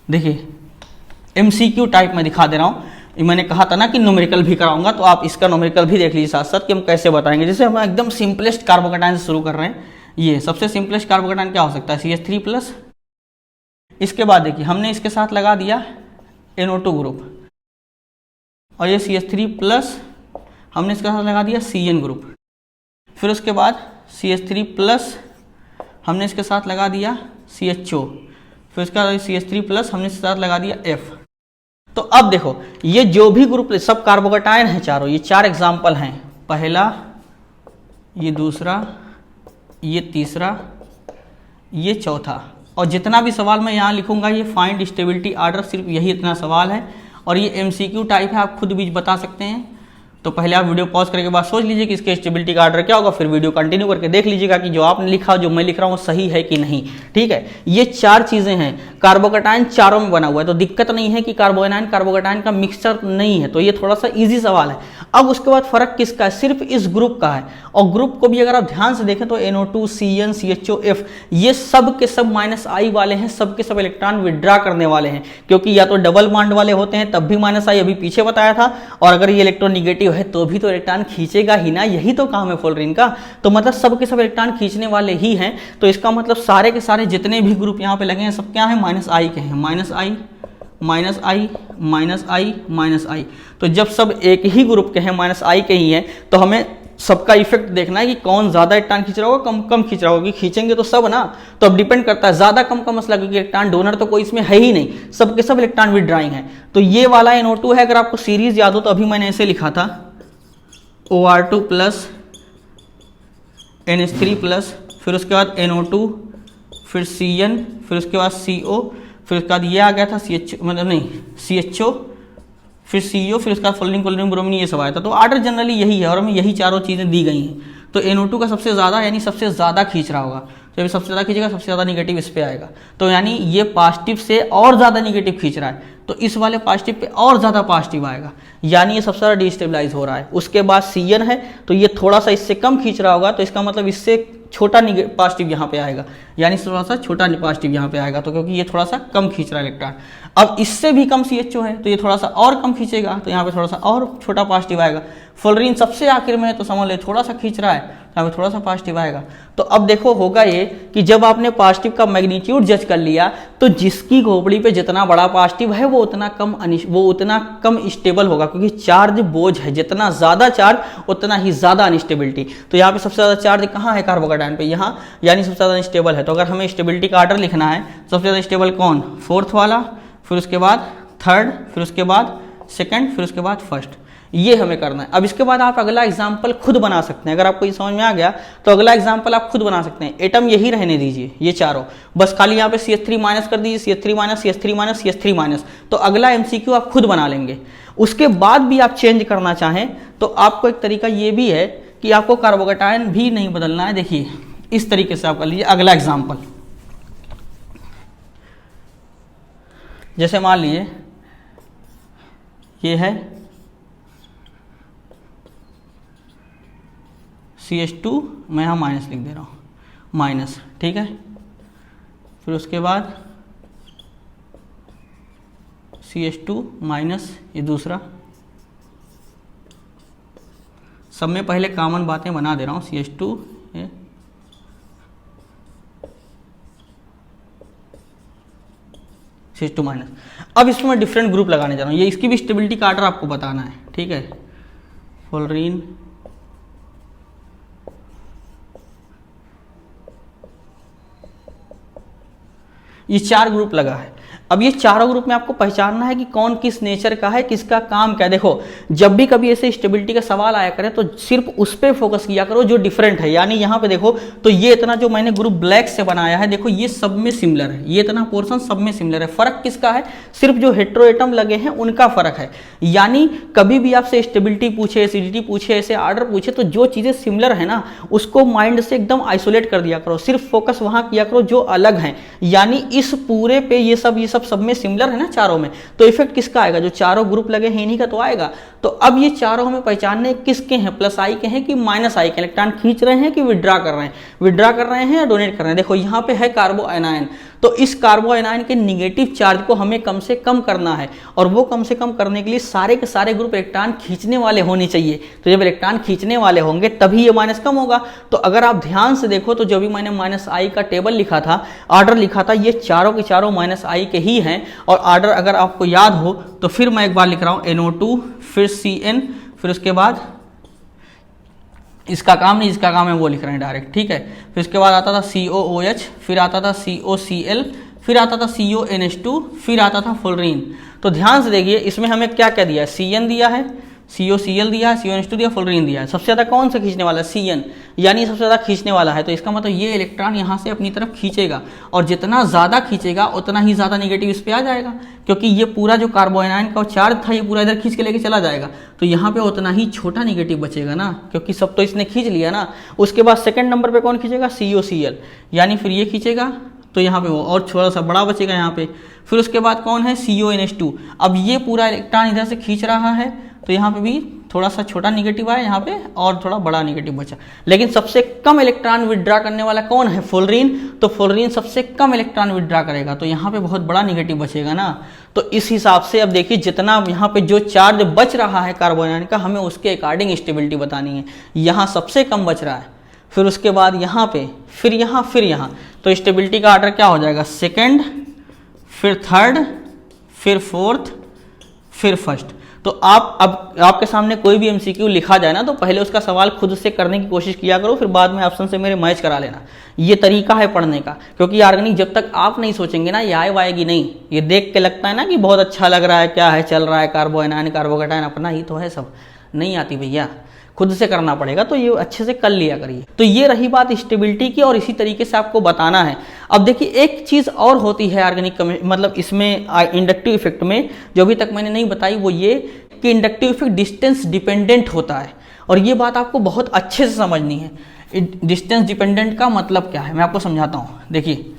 देखिए MCQ टाइप में दिखा दे रहा हूं। मैंने कहा था ना कि न्यूमेरिकल भी कराऊंगा, तो आप इसका न्यूमेरिकल भी देख लीजिए साथ साथ कि हम कैसे बताएंगे। जैसे हम एकदम सिंपलेस्ट कार्बोकैटायन से शुरू कर रहे हैं। ये सबसे सिंपलेस्ट कार्बोकैटायन क्या हो सकता है, CH3+। इसके बाद देखिए हमने इसके साथ लगा दिया NO2 ग्रुप, और ये CH3+, हमने इसके साथ लगा दिया CN ग्रुप। फिर उसके बाद CH3+, हमने इसके साथ लगा दिया CHO। फिर उसके बाद CH3+, हमने इसके साथ लगा दिया F। तो अब देखो ये जो भी ग्रुप सब कार्बोकैटायन हैं चारों, ये 4 एग्जाम्पल हैं, पहला, ये दूसरा, ये तीसरा, ये चौथा, और जितना भी सवाल मैं यहाँ लिखूंगा ये फाइंड स्टेबिलिटी ऑर्डर, सिर्फ यही इतना सवाल है, और ये MCQ टाइप है, आप खुद भी बता सकते हैं। तो पहले आप वीडियो पॉज करने के बाद सोच लीजिए कि इसके स्टेबिलिटी का ऑर्डर क्या होगा, फिर वीडियो कंटिन्यू करके देख लीजिएगा कि जो आपने लिखा, जो मैं लिख रहा हूँ, सही है कि नहीं। ठीक है, ये 4 चीजें हैं, कार्बोकैटायन चारों में बना हुआ है, तो दिक्कत नहीं है कि कार्बोकैटायन का मिक्सचर नहीं है, तो ये थोड़ा सा इजी सवाल है। अब उसके बाद फर्क किसका है, सिर्फ इस ग्रुप का है, और ग्रुप को भी अगर आप ध्यान से देखें तो NO2, CN, CHO, F, ये सब के सब -I वाले हैं, सब के सब इलेक्ट्रॉन विड्रॉ करने वाले हैं, क्योंकि या तो डबल बॉन्ड वाले होते हैं तब भी -I, अभी पीछे बताया था, और अगर ये इलेक्ट्रॉन निगेटिव है तो भी तो इलेक्ट्रॉन खींचेगा ही ना, यही तो काम है फ्लोरीन का। तो मतलब सब के सब इलेक्ट्रॉन खींचने वाले ही हैं, तो इसका मतलब सारे के सारे जितने भी ग्रुप यहाँ पे लगे हैं सब क्या है, -I के हैं, -I। तो जब सब एक ही ग्रुप के हैं, -I के ही हैं, तो हमें सबका इफेक्ट देखना है कि कौन ज्यादा इलेक्ट्रॉन खींच रहा होगा, कम खींच रहा होगा, खींचेंगे तो सब ना, तो अब डिपेंड करता है ज्यादा कम का मसला, क्योंकि इलेक्ट्रॉन डोनर तो कोई इसमें है ही नहीं, सबके सब इलेक्ट्रॉन विड्रॉइंग है। तो ये वाला NO2 है, अगर आपको सीरीज याद हो तो अभी मैंने ऐसे लिखा था, OR2+, NH3+, फिर उसके बाद NO2, फिर CN, फिर उसके बाद CO, फिर उसके बाद ये आ गया था CHO, फिर CO, फिर उसका फ्लोरीन, ब्रोमीन, ये सब आया था। तो ऑर्डर जनरली यही है, और हमें यही चारों चीज़ें दी गई हैं। तो NO2 का सबसे ज़्यादा, यानी सबसे ज़्यादा खींच रहा होगा, तो जब सबसे ज़्यादा खींचेगा सबसे ज़्यादा निगेटिव इस पे आएगा, तो यानी ये पॉजिटिव से और ज़्यादा निगेटिव खींच रहा है, तो इस वाले पॉजिटिव पे और ज़्यादा पॉजिटिव आएगा, यानी ये सबसे ज़्यादा डिस्टेबलाइज हो रहा है। उसके बाद CN है, तो ये थोड़ा सा इससे कम खींच रहा होगा, तो इसका मतलब इससे छोटा पॉजिटिव यहाँ पे आएगा, यानी थोड़ा सा छोटा पॉजिटिव यहाँ पे आएगा, तो क्योंकि ये थोड़ा सा कम खींच रहा है इलेक्ट्रॉन। अब इससे भी कम CHO है, तो ये थोड़ा सा और कम खींचेगा, तो यहाँ पे थोड़ा सा और छोटा पॉजिटिव आएगा। फ्लोरीन सबसे आखिर में है, तो समझ ले थोड़ा सा खींच रहा है, यहाँ पे थोड़ा सा पॉजिटिव आएगा। तो अब देखो होगा ये कि जब आपने पॉजिटिव का मैग्नीट्यूड जज कर लिया तो जिसकी खोपड़ी पे जितना बड़ा पॉजिटिव है वो उतना कम स्टेबल होगा, क्योंकि चार्ज बोझ है, जितना ज़्यादा चार्ज उतना ही ज़्यादा अनस्टेबिलिटी। तो यहाँ पे सबसे ज़्यादा चार्ज कहाँ है कार्बोकेटायन पे, यहाँ, यानी सबसे ज़्यादा अनस्टेबल है। तो अगर हमें स्टेबिलिटी का आर्डर लिखना है, सबसे ज़्यादा स्टेबल कौन, फोर्थ वाला, फिर उसके बाद थर्ड, फिर उसके बाद सेकंड, फिर उसके बाद फर्स्ट, ये हमें करना है। अब इसके बाद आप अगला एग्जाम्पल खुद बना सकते हैं। अगर आपको ये समझ में आ गया तो अगला एग्जाम्पल आप खुद बना सकते हैं। एटम यही रहने दीजिए, ये चारों, बस खाली यहाँ पे CH3 माइनस कर दीजिए, CH3 minus, CH3 minus, CH3 minus. तो अगला MCQ आप खुद बना लेंगे। उसके बाद भी आप चेंज करना चाहें तो आपको एक तरीका ये भी है कि आपको कार्बोकेटायन भी नहीं बदलना है। देखिए इस तरीके से आप कर लीजिए। अगला एग्जाम्पल, जैसे मान लीजिए ये है CH2, मैं यहाँ माइनस लिख दे रहा हूँ, माइनस, ठीक है। फिर उसके बाद CH2 माइनस, ये दूसरा, सब में पहले कॉमन बातें बना दे रहा हूँ, CH2 ये, CH2 माइनस। अब इसमें मैं डिफरेंट ग्रुप लगाने जा रहा हूँ, ये इसकी भी स्टेबिलिटी का आर्डर आपको बताना है, ठीक है। फ्लोरीन, ये 4 ग्रुप लगा है। अब ये चारों ग्रुप में आपको पहचानना है कि कौन किस नेचर का है, किसका काम क्या है। देखो जब भी कभी ऐसे स्टेबिलिटी का सवाल आया करे तो सिर्फ उस पर फोकस किया करो जो डिफरेंट है। यानी यहाँ पे देखो तो ये इतना जो मैंने ग्रुप ब्लैक से बनाया है, देखो ये सब में सिमिलर है, ये इतना पोर्शन सब में सिमिलर है। फर्क किसका है, सिर्फ जो हेट्रोएटम लगे हैं उनका फर्क है। यानी कभी भी आपसे स्टेबिलिटी पूछे, एसिडिटी पूछे, ऐसे आर्डर पूछे तो जो चीजें सिमिलर है ना उसको माइंड से एकदम आइसोलेट कर दिया करो, सिर्फ फोकस वहां किया करो जो अलग है। यानी इस पूरे पे ये सब में सिमिलर है ना चारों में, तो इफेक्ट किसका आएगा, जो चारों ग्रुप लगे हैं इन्हीं का तो आएगा। तो अब ये चारों हमें पहचानने किसके हैं, प्लस आई के हैं कि माइनस आई के, इलेक्ट्रॉन खींच रहे हैं कि विड्रॉ कर रहे हैं, विड्रॉ कर रहे हैं या डोनेट कर रहे हैं। देखो यहाँ पे है कार्बो एनायन, तो इस कार्बो एनायन के निगेटिव चार्ज को हमें कम से कम करना है, और वो कम से कम करने के लिए सारे के सारे ग्रुप इलेक्ट्रॉन खींचने वाले होने चाहिए। तो जब इलेक्ट्रॉन खींचने वाले होंगे तभी ये माइनस कम होगा। तो अगर आप ध्यान से देखो तो जो भी मैंने माइनस आई का टेबल लिखा था, आर्डर लिखा था, ये चारों के चारों माइनस आई के ही हैं। और आर्डर अगर आपको याद हो तो फिर मैं एक बार लिख रहा हूं, NO2, फिर CN, फिर उसके बाद इसका काम नहीं, इसका काम है वो लिख रहे हैं डायरेक्ट, ठीक है। फिर उसके बाद आता था COOH, फिर आता था COCl, फिर आता था CONH2, फिर आता था फ्लोरीन। तो ध्यान से देखिए इसमें हमें क्या क्या दिया है, CN दिया है, COCl दिया है, CONH2 दिया, फ्लोरीन दिया है। सबसे ज़्यादा कौन सा खींचने वाला है, CN, यानी सबसे ज़्यादा खींचने वाला है। तो इसका मतलब ये इलेक्ट्रॉन यहाँ से अपनी तरफ खींचेगा, और जितना ज़्यादा खींचेगा उतना ही ज़्यादा निगेटिव इस पर आ जाएगा, क्योंकि ये पूरा जो कार्बोएनायन का चार्ज था ये पूरा इधर खींच के लेके चला जाएगा। तो यहाँ पे उतना ही छोटा निगेटिव बचेगा ना, क्योंकि सब तो इसने खींच लिया ना। उसके बाद सेकंड नंबर पे कौन खींचेगा, COCl, यानी फिर ये खींचेगा तो यहाँ पे वो और थोड़ा सा बड़ा बचेगा यहाँ पे। फिर उसके बाद कौन है, CONH2। अब ये पूरा इलेक्ट्रॉन इधर से खींच रहा है तो यहाँ पे भी थोड़ा सा छोटा निगेटिव आया यहाँ पे, और थोड़ा बड़ा निगेटिव बचा। लेकिन सबसे कम इलेक्ट्रॉन विड्रॉ करने वाला कौन है, फ्लोरीन। तो फ्लोरीन सबसे कम इलेक्ट्रॉन विड्रॉ करेगा, तो यहाँ पे बहुत बड़ा निगेटिव बचेगा ना। तो इस हिसाब से अब देखिए जितना यहाँ पे जो चार्ज बच रहा है कार्बोनाइन का, हमें उसके अकॉर्डिंग स्टेबिलिटी बतानी है। यहाँ सबसे कम बच रहा है, फिर उसके बाद यहाँ पे, फिर यहाँ, फिर यहाँ। तो स्टेबिलिटी का ऑर्डर क्या हो जाएगा, सेकेंड, फिर थर्ड, फिर फोर्थ, फिर फर्स्ट। तो आप अब आपके सामने कोई भी MCQ लिखा जाए ना तो पहले उसका सवाल खुद से करने की कोशिश किया करो, फिर बाद में ऑप्शन से मेरे मैच करा लेना। ये तरीका है पढ़ने का, क्योंकि ऑर्गेनिक जब तक आप नहीं सोचेंगे ना ये आएगी नहीं। ये देख के लगता है ना कि बहुत अच्छा लग रहा है, क्या है चल रहा है, कार्बोएनायन कार्बोकेटायन अपना ही तो है, सब नहीं आती भैया, खुद से करना पड़ेगा। तो ये अच्छे से कर लिया करिए। तो ये रही बात स्टेबिलिटी की, और इसी तरीके से आपको बताना है। अब देखिए एक चीज़ और होती है ऑर्गेनिक मतलब इसमें इंडक्टिव इफेक्ट में, जो अभी तक मैंने नहीं बताई, वो ये कि इंडक्टिव इफेक्ट डिस्टेंस डिपेंडेंट होता है। और ये बात आपको बहुत अच्छे से समझनी है। डिस्टेंस डिपेंडेंट का मतलब क्या है मैं आपको समझाता हूँ। देखिए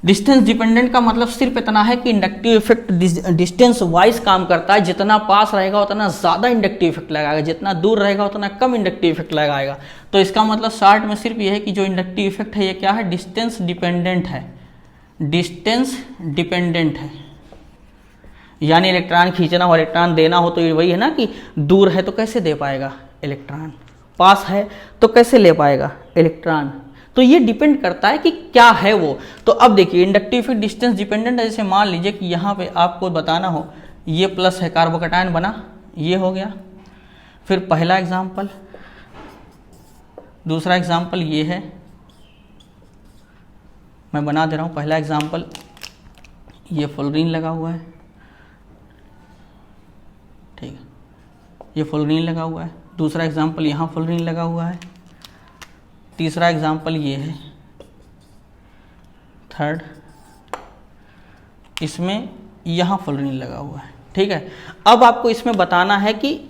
डिस्टेंस डिपेंडेंट का मतलब सिर्फ इतना है कि इंडक्टिव इफेक्ट डिस्टेंस वाइज काम करता है। जितना पास रहेगा उतना ज़्यादा इंडक्टिव इफेक्ट लगाएगा, जितना दूर रहेगा उतना कम इंडक्टिव इफेक्ट लगाएगा। तो इसका मतलब शॉर्ट में सिर्फ ये है कि जो इंडक्टिव इफेक्ट है ये क्या है, डिस्टेंस डिपेंडेंट है। डिस्टेंस डिपेंडेंट है, यानी इलेक्ट्रॉन खींचना हो इलेक्ट्रॉन देना हो तो ये वही है ना कि दूर है तो कैसे दे पाएगा इलेक्ट्रॉन, पास है तो कैसे ले पाएगा इलेक्ट्रॉन। तो ये डिपेंड करता है कि क्या है वो। तो अब देखिए इंडक्टिव इफेक्ट डिस्टेंस डिपेंडेंट है। जैसे मान लीजिए कि यहाँ पे आपको बताना हो ये प्लस है, कार्बोकैटायन बना, ये हो गया। फिर पहला एग्जाम्पल, दूसरा एग्जाम्पल ये है, मैं बना दे रहा हूँ। पहला एग्जाम्पल ये फ्लोरीन लगा हुआ है, ठीक है, ये फ्लोरीन लगा हुआ है। दूसरा एग्जाम्पल यहाँ फ्लोरीन लगा हुआ है। तीसरा एग्जाम्पल ये है, थर्ड, इसमें यहाँ फ्लोरीन लगा हुआ है, ठीक है। अब आपको इसमें बताना है कि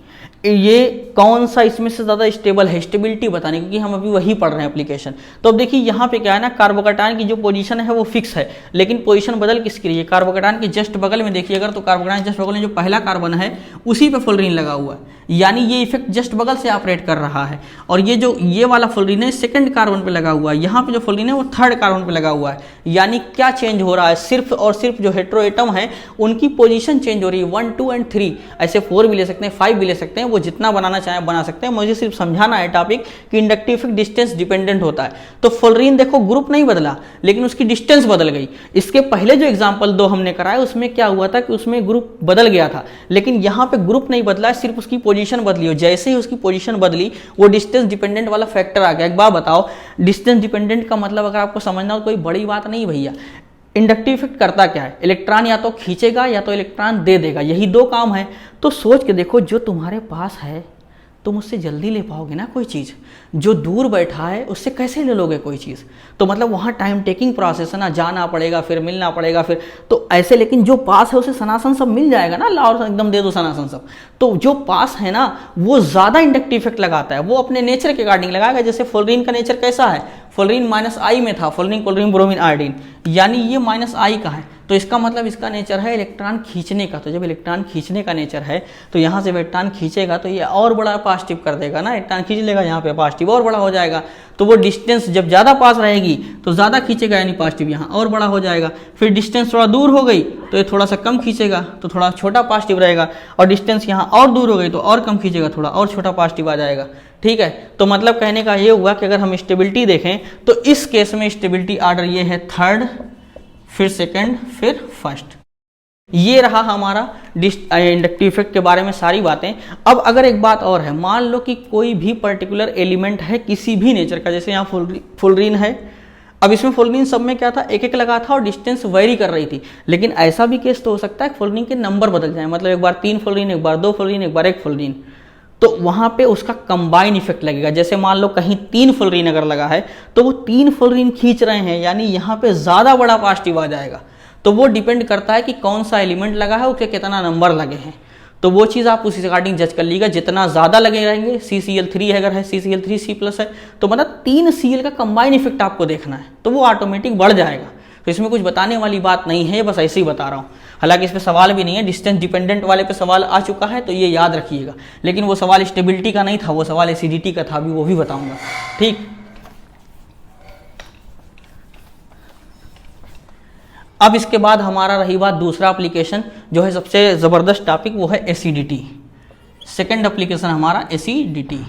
ये कौन सा इसमें से ज़्यादा स्टेबल है, स्टेबिलिटी बताने, क्योंकि हम अभी वही पढ़ रहे हैं एप्लीकेशन। तो अब देखिए यहाँ पे क्या है ना, कार्बोकैटायन की जो पोजीशन है वो फिक्स है, लेकिन पोजीशन बदल किसकी रही है, कार्बोकैटायन के जस्ट बगल में देखिए अगर, तो कार्बोकैटायन जस्ट बगल में जो पहला कार्बन है उसी पे फ्लोरीन लगा हुआ है, यानी ये इफेक्ट जस्ट बगल से ऑपरेट कर रहा है। और ये जो ये वाला फ्लोरीन है सेकंड कार्बन पे लगा हुआ है, यहाँ पे जो फ्लोरीन है वो थर्ड कार्बन पे लगा हुआ है। यानी क्या चेंज हो रहा है, सिर्फ और सिर्फ जो हेटेरो एटम है उनकी पोजीशन चेंज हो रही है, 1, 2 एंड 3, ऐसे 4 भी ले सकते हैं, 5 भी ले सकते हैं, वो जितना बनाना चाहे बना सकते हैं। मुझे सिर्फ समझाना है टॉपिक कि इंडक्टिव इफेक्ट डिस्टेंस डिपेंडेंट होता है। तो फ्लोरीन देखो ग्रुप नहीं बदला, लेकिन उसकी डिस्टेंस बदल गई। इसके पहले जो एग्जाम्पल 2 हमने कराया उसमें क्या हुआ था कि उसमें ग्रुप बदल गया था, लेकिन यहाँ पे ग्रुप नहीं बदला, सिर्फ उसकी पोजीशन बदली हो। जैसे ही उसकी पोजीशन बदली वो डिस्टेंस डिपेंडेंट वाला फैक्टर आ गया। एक बात बताओ, डिस्टेंस डिपेंडेंट का मतलब अगर आपको समझना हो कोई बड़ी बात नहीं भैया। इंडक्टिव इफेक्ट करता क्या है, इलेक्ट्रॉन या तो खींचेगा या तो इलेक्ट्रॉन दे देगा, यही 2 काम है। तो सोच के देखो, जो तुम्हारे पास है तुम उससे जल्दी ले पाओगे ना कोई चीज़, जो दूर बैठा है उससे कैसे ले लोगे कोई चीज़। तो मतलब वहाँ टाइम टेकिंग प्रोसेस है ना, जाना पड़ेगा फिर मिलना पड़ेगा फिर, तो ऐसे। लेकिन जो पास है उसे सनासन सब मिल जाएगा ना, लाओ एकदम दे दो सनासन सब। तो जो पास है ना वो ज़्यादा इंडक्टिव इफेक्ट लगाता है, वो अपने नेचर के अकॉर्डिंग लगाएगा। जैसे फ्लोरीन का नेचर कैसा है, फ्लोरीन -I में था, फ्लोरीन क्लोरीन ब्रोमीन आयोडीन, यानी ये -I का है, तो इसका मतलब इसका नेचर है इलेक्ट्रॉन खींचने का। तो जब इलेक्ट्रॉन खींचने का नेचर है तो यहाँ से इलेक्ट्रॉन खींचेगा तो ये और बड़ा पॉजिटिव कर देगा ना, इलेक्ट्रॉन खींच लेगा, यहाँ पे पॉजिटिव और बड़ा हो जाएगा। तो वो डिस्टेंस जब ज़्यादा पास रहेगी तो ज़्यादा खींचेगा, यानी पॉजिटिव यहाँ और बड़ा हो जाएगा। फिर डिस्टेंस थोड़ा दूर हो गई तो ये थोड़ा सा कम खींचेगा, तो थोड़ा छोटा पॉजिटिव रहेगा। और डिस्टेंस यहाँ और दूर हो गई तो और कम खींचेगा, थोड़ा और छोटा पॉजिटिव आ जाएगा, ठीक है। तो मतलब कहने का ये हुआ कि अगर हम स्टेबिलिटी देखें तो इस केस में स्टेबिलिटी ऑर्डर ये है थर्ड, फिर सेकंड, फिर फर्स्ट। ये रहा हमारा इंडक्टिव इफेक्ट के बारे में सारी बातें। अब अगर एक बात और है, मान लो कि कोई भी पर्टिकुलर एलिमेंट है किसी भी नेचर का, जैसे यहाँ फ्लोरीन है। अब इसमें फ्लोरीन सब में क्या था, एक एक लगा था और डिस्टेंस वेरी कर रही थी। लेकिन ऐसा भी केस तो हो सकता है फ्लोरीन के नंबर बदल जाए, मतलब एक बार 3 फ्लोरीन, एक बार 2 फ्लोरीन, एक बार 1 फ्लोरीन, तो वहाँ पे उसका कंबाइन इफेक्ट लगेगा। जैसे मान लो कहीं 3 फ्लोरीन अगर लगा है तो वो 3 फ्लोरीन खींच रहे हैं, यानी यहाँ पे ज़्यादा बड़ा पॉजिटिव आ जाएगा। तो वो डिपेंड करता है कि कौन सा एलिमेंट लगा है, उसके कितना नंबर लगे हैं। तो वो चीज़ आप उसी अकॉर्डिंग जज कर लीजिएगा। जितना ज़्यादा लगे रहेंगे, CCl3 अगर है, CCl3 C+ है, तो मतलब 3 Cl का कंबाइन इफेक्ट आपको देखना है, तो वो ऑटोमेटिक बढ़ जाएगा। तो इसमें कुछ बताने वाली बात नहीं है, बस ऐसे ही बता रहा हूँ। हालांकि इस पे सवाल भी नहीं है, डिस्टेंस डिपेंडेंट वाले पे सवाल आ चुका है तो ये याद रखिएगा। लेकिन वो सवाल स्टेबिलिटी का नहीं था, वो सवाल एसिडिटी का था, अभी वो भी बताऊंगा, ठीक। अब इसके बाद हमारा रही बात दूसरा एप्लीकेशन, जो है सबसे ज़बरदस्त टॉपिक, वो है एसिडिटी। सेकेंड एप्लीकेशन हमारा एसिडिटी।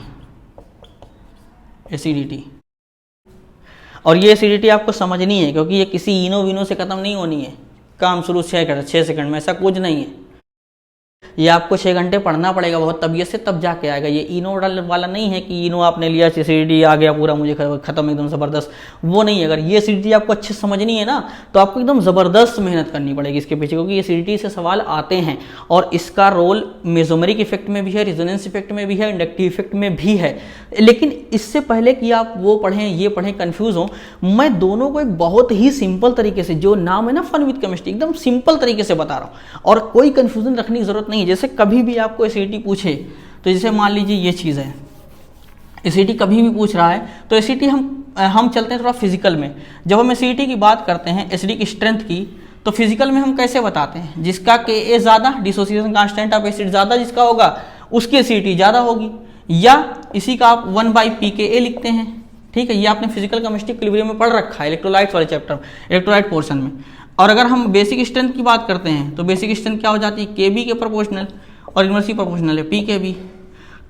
और ये एसिडिटी आपको समझनी है, क्योंकि ये किसी इनो विनो से ख़त्म नहीं होनी है। काम शुरू 6 सेकंड में, ऐसा कुछ नहीं है। ये आपको 6 घंटे पढ़ना पड़ेगा बहुत तबीयत से, तब जाके आएगा। ये इनो वाला नहीं है कि इनो आपने लिया, एसिडिटी आ गया पूरा, मुझे खत्म एकदम ज़बरदस्त, वो नहीं है। अगर ये एसिडिटी आपको अच्छे से समझनी है ना तो आपको एकदम ज़बरदस्त मेहनत करनी पड़ेगी इसके पीछे, क्योंकि एसिडिटी से सवाल आते हैं। और इसका रोल मेसोमेरिक इफेक्ट में भी है, रेजोनेंस इफेक्ट में भी है, इंडक्टिव इफेक्ट में भी है। लेकिन इससे पहले कि आप वो पढ़ें ये पढ़ें कन्फ्यूज़ हो, मैं दोनों को एक बहुत ही सिंपल तरीके से, जो नाम है ना फन विद केमिस्ट्री, एकदम सिंपल तरीके से बता रहा हूँ और कोई कन्फ्यूजन रखने की जरूरत नहीं है। जैसे कभी भी आपको एसिडिटी पूछे, तो जैसे मान लीजिए ये चीज़ है, एसिडिटी कभी भी पूछ रहा है तो एसिडिटी हम चलते हैं थोड़ा फिजिकल में। जब हम एसिडिटी की बात करते हैं, एसिडिक स्ट्रेंथ की, तो फिजिकल में हम कैसे बताते हैं, जिसका Ka ज़्यादा, डिसोसिएशन कांस्टेंट ऑफ एसिड ज़्यादा जिसका होगा उसकी एसिडिटी ज़्यादा होगी, या इसी का आप 1/pKa लिखते हैं, ठीक है। ये आपने फिजिकल केमिस्ट्री इक्विलिब्रियम में पढ़ रखा है, इलेक्ट्रोलाइट्स वाले चैप्टर, इलेक्ट्रोलाइट पोर्शन में। और अगर हम बेसिक स्ट्रेंथ की बात करते हैं तो बेसिक स्ट्रेंथ क्या हो जाती है, Kb के प्रोपोर्शनल, और इनवर्सली प्रोपोर्शनल है Pkb।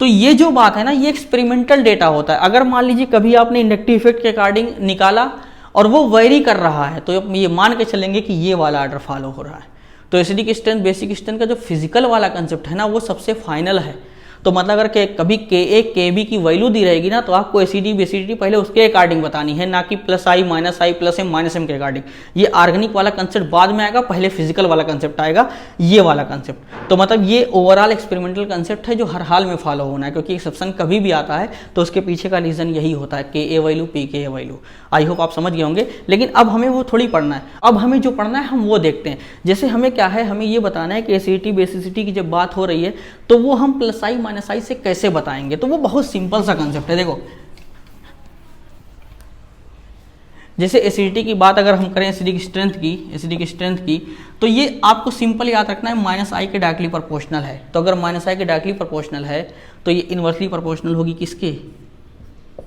तो ये जो बात है ना, ये एक्सपेरिमेंटल डेटा होता है। अगर मान लीजिए कभी आपने इंडक्टिव इफेक्ट के अकॉर्डिंग निकाला और वो वेरी कर रहा है, तो ये मान के चलेंगे कि ये वाला ऑर्डर फॉलो हो रहा है। तो एसिडिक स्ट्रेंथ बेसिक स्ट्रेंथ का जो फिजिकल वाला कंसेप्ट है ना, वो सबसे फाइनल है। तो मतलब अगर कभी Ka Kb की वैल्यू दी रहेगी ना, तो आपको एसिडिटी बेसिडिटी पहले उसके अकॉर्डिंग बतानी है, ना कि प्लस आई प्लस एम माइनस एम के अकॉर्डिंग। ये ऑर्गेनिक वाला कंसेप्ट बाद में आएगा, पहले फिजिकल वाला कंसेप्ट आएगा, ये वाला कंसेप्ट। तो मतलब ये ओवरऑल एक्सपेरिमेंटल कंसेप्ट है जो हर हाल में फॉलो होना है, क्योंकि एक्सेप्शन कभी भी आता है तो उसके पीछे का रीजन यही होता है, Ka value Pka value. I hope आप समझ गए होंगे। लेकिन अब हमें वो थोड़ी पढ़ना है, अब हमें जो पढ़ना है हम वो देखते हैं। जैसे हमें क्या है, हमें ये बताना है कि एसिडिटी बेसिसिटी की जब बात हो रही है तो वो हम प्लस आई माइनस आई से कैसे बताएंगे। तो वो बहुत सिंपल सा कंसेप्ट है। देखो, जैसे एसिडिटी की बात अगर हम करें, एसिडिक स्ट्रेंथ की, तो ये आपको सिंपल याद रखना है, माइनस आई के डायरेक्टली प्रोपोर्शनल है। तो अगर माइनस आई के डायरेक्टली प्रोपोर्शनल है तो ये इनवर्सली प्रोपोर्शनल होगी किसके,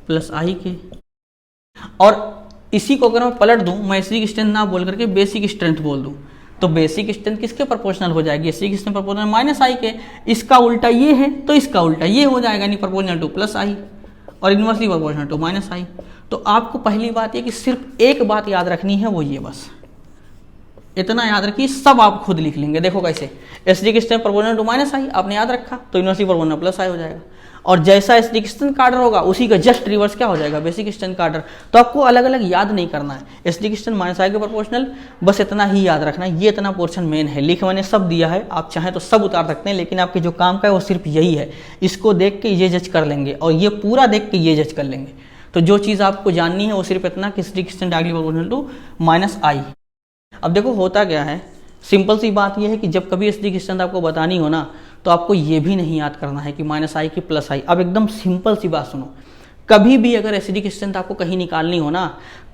प्लस आई के। और इसी को अगर मैं पलट दूं, मैं एसिडिक स्ट्रेंथ ना बोल करके बेसिक स्ट्रेंथ बोल दूं, तो बेसिक स्ट्रेंथ किसके प्रोपोर्शनल हो जाएगी, एसिडिक स्ट्रेंथ प्रोपोर्शनल माइनस आई के। इसका उल्टा ये है तो इसका उल्टा ये हो जाएगा, यानी प्रोपोर्शनल टू प्लस आई और इनवर्सली प्रोपोर्शनल टू माइनस आई। तो आपको पहली बात ये कि सिर्फ एक बात याद रखनी है, वो ये बस इतना याद रखिए, सब आप खुद लिख लेंगे। देखो कैसे, acidic strength proportional to minus I आपने याद रखा, तो इनवर्सली प्रोपोर्शनल प्लस आई हो जाएगा। और जैसा एसिडिक स्ट्रेंथ का ऑर्डर होगा उसी का जस्ट रिवर्स क्या हो जाएगा, बेसिक स्ट्रेंथ का ऑर्डर। तो आपको अलग अलग याद नहीं करना है, एसिडिक स्ट्रेंथ माइनस आई के प्रोपोर्शनल, बस इतना ही याद रखना है। ये इतना पोर्शन मेन है, लिख मैंने सब दिया है, आप चाहें तो सब उतार सकते हैं, लेकिन आपके जो काम का है वो सिर्फ यही है। इसको देख के ये जज कर लेंगे और ये पूरा देख के ये जज कर लेंगे। तो जो चीज़ आपको जाननी है वो सिर्फ इतना कि acidic strength directly proportional to minus I. अब देखो होता क्या है, सिंपल सी बात यह है कि जब कभी एसिडिक स्ट्रेंथ आपको बतानी हो ना, तो आपको ये भी नहीं याद करना है कि माइनस आई की प्लस आई। अब एकदम सिंपल सी बात सुनो, कभी भी अगर एसिडिक स्ट्रेंथ आपको कहीं निकालनी हो ना,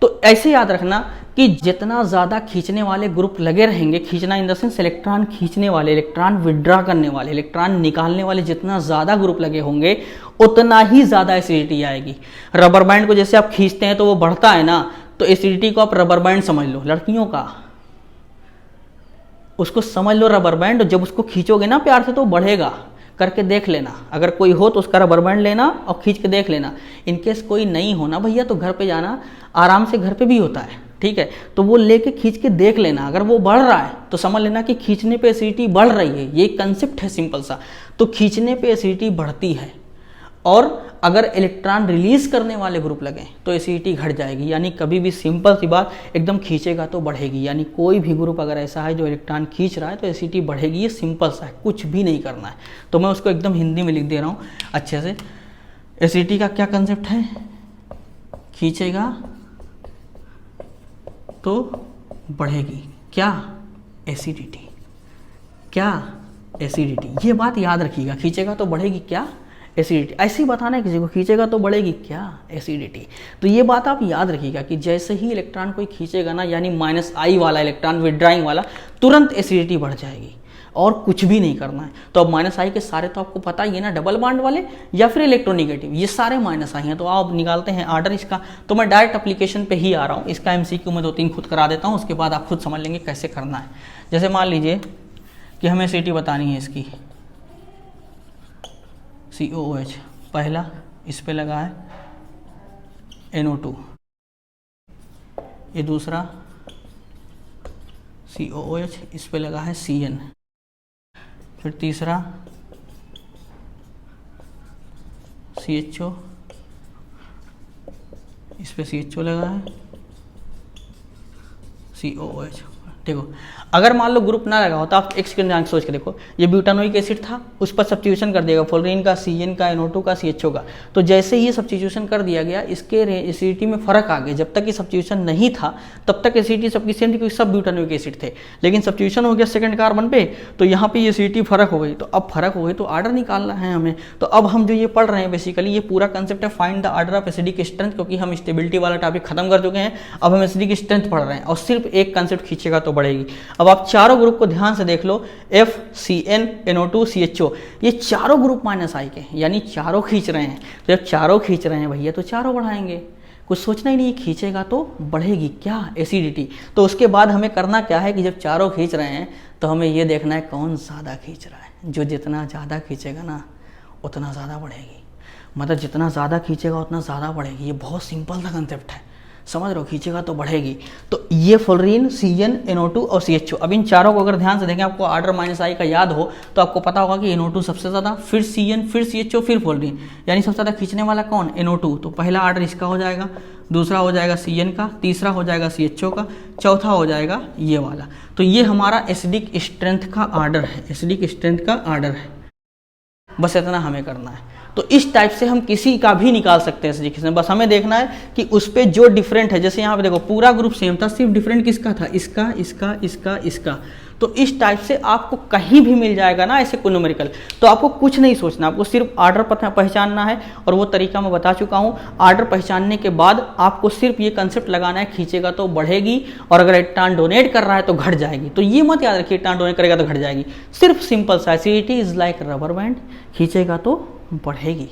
तो ऐसे याद रखना कि जितना ज़्यादा खींचने वाले ग्रुप लगे रहेंगे, खींचना इन द सेंस इलेक्ट्रॉन खींचने वाले, इलेक्ट्रॉन विड्रॉ करने वाले, इलेक्ट्रॉन निकालने वाले जितना ज़्यादा ग्रुप लगे होंगे उतना ही ज़्यादा एसिडिटी आएगी। रबर बैंड को जैसे आप खींचते हैं तो वो बढ़ता है ना, तो एसिडिटी को आप रबर बैंड समझ लो, लड़कियों का उसको समझ लो रबर बैंड। जब उसको खींचोगे ना प्यार से तो बढ़ेगा, करके देख लेना। अगर कोई हो तो उसका रबर बैंड लेना और खींच के देख लेना। इनकेस कोई नहीं होना भैया तो घर पे जाना, आराम से घर पे भी होता है, ठीक है, तो वो लेके खींच के देख लेना। अगर वो बढ़ रहा है तो समझ लेना कि खींचने पे एसिडिटी बढ़ रही है। ये कंसेप्ट है सिंपल सा। तो खींचने पे एसिडिटी बढ़ती है, और अगर इलेक्ट्रॉन रिलीज करने वाले ग्रुप लगे तो एसिडिटी घट जाएगी। यानी कभी भी सिंपल सी बात, एकदम खींचेगा तो बढ़ेगी। यानी कोई भी ग्रुप अगर ऐसा है जो इलेक्ट्रॉन खींच रहा है तो एसिडिटी बढ़ेगी। ये सिंपल सा है, कुछ भी नहीं करना है। तो मैं उसको एकदम हिंदी में लिख दे रहा हूँ अच्छे से। एसिडिटी का क्या कंसेप्ट है, खींचेगा तो बढ़ेगी क्या, एसिडिटी। क्या, एसिडिटी। ये बात याद रखिएगा, खींचेगा तो बढ़ेगी क्या, एसिडिटी। ऐसे ही बताना है किसी को, खींचेगा तो बढ़ेगी क्या, एसिडिटी। तो ये बात आप याद रखिएगा कि जैसे ही इलेक्ट्रॉन कोई खींचेगा ना, यानी माइनस आई वाला इलेक्ट्रॉन विड्राइंग वाला, तुरंत एसिडिटी बढ़ जाएगी और कुछ भी नहीं करना है। तो अब माइनस आई के सारे तो आपको पता ही है ना, डबल बॉन्ड वाले या फिर इलेक्ट्रोनिगेटिव, ये सारे माइनस आई हैं। तो आप निकालते हैं ऑर्डर इसका। तो मैं डायरेक्ट एप्लीकेशन पे ही आ रहा हूँ, इसका एमसीक्यू में 2-3 खुद करा देता हूँ, उसके बाद आप खुद समझ लेंगे कैसे करना है। जैसे मान लीजिए कि हमें एसिडिटी बतानी है इसकी, COOH पहला, इस पे लगा है NO2, ये दूसरा COOH, इस पे लगा है CN, फिर तीसरा CHO, इस पे CHO लगा है, COOH। देखो अगर मान लो ग्रुप ना लगा हो तो आप एक सेकंड जान सोच के देखो, ये ब्यूटानोइक एसिड था, उस पर सब्स्टिट्यूशन कर दिया फ्लोरीन का, CN का, NO2 का, CHO का। तो जैसे ही ये सब्स्टिट्यूशन कर दिया गया, इसके एसिडिटी में फर्क आ गया। जब तक ये सब्स्टिट्यूशन नहीं था तब तक एसिडिटी सबकी सेम थी, क्योंकि सब ब्यूटानोइक एसिड थे। लेकिन सब्स्टिट्यूशन हो गया सेकंड कार्बन पे, तो यहाँ पे ये एसिडिटी फर्क हो गई। तो अब फर्क हो गई तो ऑर्डर निकालना है हमें। तो अब हम जो ये पढ़ रहे हैं बेसिकली, ये पूरा कंसेप्ट है find the order of acidic strength, क्योंकि हम स्टेबिलिटी वाला टॉपिक खत्म कर चुके हैं। अब हम एसिडिक स्ट्रेंथ पढ़ रहे हैं और सिर्फ एक कंसेप्ट खींचेगा तो बढ़ेगी। अब आप चारों ग्रुप को ध्यान से देख लो, F, CN, NO2, CHO, ये चारों ग्रुप माइनस आई के, यानी चारों खींच रहे हैं। तो जब चारों खींच रहे हैं भैया तो चारों बढ़ाएंगे, कुछ सोचना ही नहीं, खींचेगा तो बढ़ेगी क्या, एसिडिटी। तो उसके बाद हमें करना क्या है कि जब चारों खींच रहे हैं तो हमें ये देखना है कौन ज़्यादा खींच रहा है। जो जितना ज़्यादा खींचेगा ना उतना ज़्यादा बढ़ेगी। मतलब जितना ज़्यादा खींचेगा उतना ज़्यादा बढ़ेगी। ये बहुत सिंपल सा कंसेप्ट है, समझ रहे हो, खींचेगा तो बढ़ेगी। तो ये फ्लोरीन, CN, NO2 और CHO, अब इन चारों को अगर ध्यान से देखें, आपको ऑर्डर -I का याद हो तो आपको पता होगा कि NO2 सबसे ज़्यादा, फिर CN, फिर CHO, फिर फ्लोरीन, यानी सबसे ज़्यादा खींचने वाला कौन? NO2। तो पहला ऑर्डर इसका हो जाएगा, दूसरा हो जाएगा CN का, तीसरा हो जाएगा CHO का, चौथा हो जाएगा ये वाला। तो ये हमारा एसिडिक स्ट्रेंथ का ऑर्डर है, एसिडिक स्ट्रेंथ का ऑर्डर है। बस इतना हमें करना है। तो इस टाइप से हम किसी का भी निकाल सकते हैं एसिडिक, बस हमें देखना है कि उस पर जो डिफरेंट है, जैसे यहाँ पे देखो पूरा ग्रुप सेम था, सिर्फ डिफरेंट किसका था? इसका, इसका, इसका, इसका। तो इस टाइप से आपको कहीं भी मिल जाएगा ना ऐसे न्यूमेरिकल, तो आपको कुछ नहीं सोचना, आपको सिर्फ ऑर्डर पहचानना है। और वो तरीका मैं बता चुका हूँ। ऑर्डर पहचानने के बाद आपको सिर्फ ये कंसेप्ट लगाना है, खींचेगा तो बढ़ेगी, और अगर इलेक्ट्रॉन डोनेट कर रहा है तो घट जाएगी। तो ये मत याद रखिए इलेक्ट्रॉन डोनेट करेगा तो घट जाएगी, सिर्फ सिंपल सा, acidity is like rubber band, खींचेगा तो बढ़ेगी।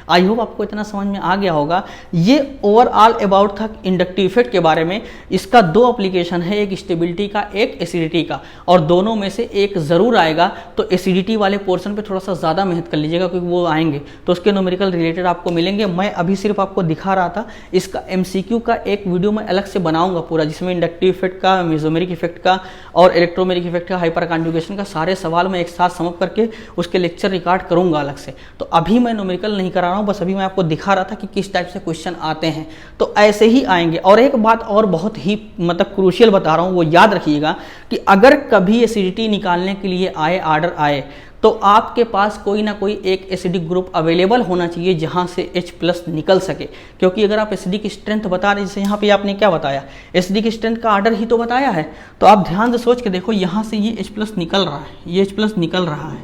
आई होप आपको इतना समझ में आ गया होगा। ये ओवरऑल अबाउट था इंडक्टिव इफेक्ट के बारे में। इसका दो एप्लीकेशन है, एक स्टेबिलिटी का, एक एसिडिटी का, और दोनों में से एक ज़रूर आएगा। तो एसिडिटी वाले पोर्शन पे थोड़ा सा ज़्यादा मेहनत कर लीजिएगा, क्योंकि वो आएंगे तो उसके न्यूमेरिकल रिलेटेड आपको मिलेंगे। मैं अभी सिर्फ आपको दिखा रहा था। इसका MCQ का एक वीडियो मैं अलग से बनाऊंगा पूरा, जिसमें इंडक्टिव इफेक्ट का, मेसोमेरिक इफेक्ट का और इलेक्ट्रोमेरिक इफेक्ट का, हाइपर कॉन्जुगेशन का सारे सवाल मैं एक साथ समझ करके उसके लेक्चर रिकॉर्ड करूंगा अलग से। तो अभी मैं न्यूमेरिकल नहीं करा रहा हूँ, बस अभी मैं आपको दिखा रहा था कि किस टाइप से क्वेश्चन आते हैं। तो ऐसे ही आएंगे। और एक बात और बहुत ही मतलब क्रूशियल बता रहा हूँ, वो याद रखिएगा कि अगर कभी एसिडिटी निकालने के लिए ऑर्डर आए तो आपके पास कोई ना कोई एक एसिडिक ग्रुप अवेलेबल होना चाहिए जहां से H+ निकल सके। क्योंकि अगर आप एसिडिक स्ट्रेंथ बता रहे, जैसे यहाँ पे आपने क्या बताया, एसिडिक स्ट्रेंथ का ऑर्डर ही तो बताया है, तो आप ध्यान से सोच के देखो, यहाँ से ये H+ निकल रहा है, ये H+ निकल रहा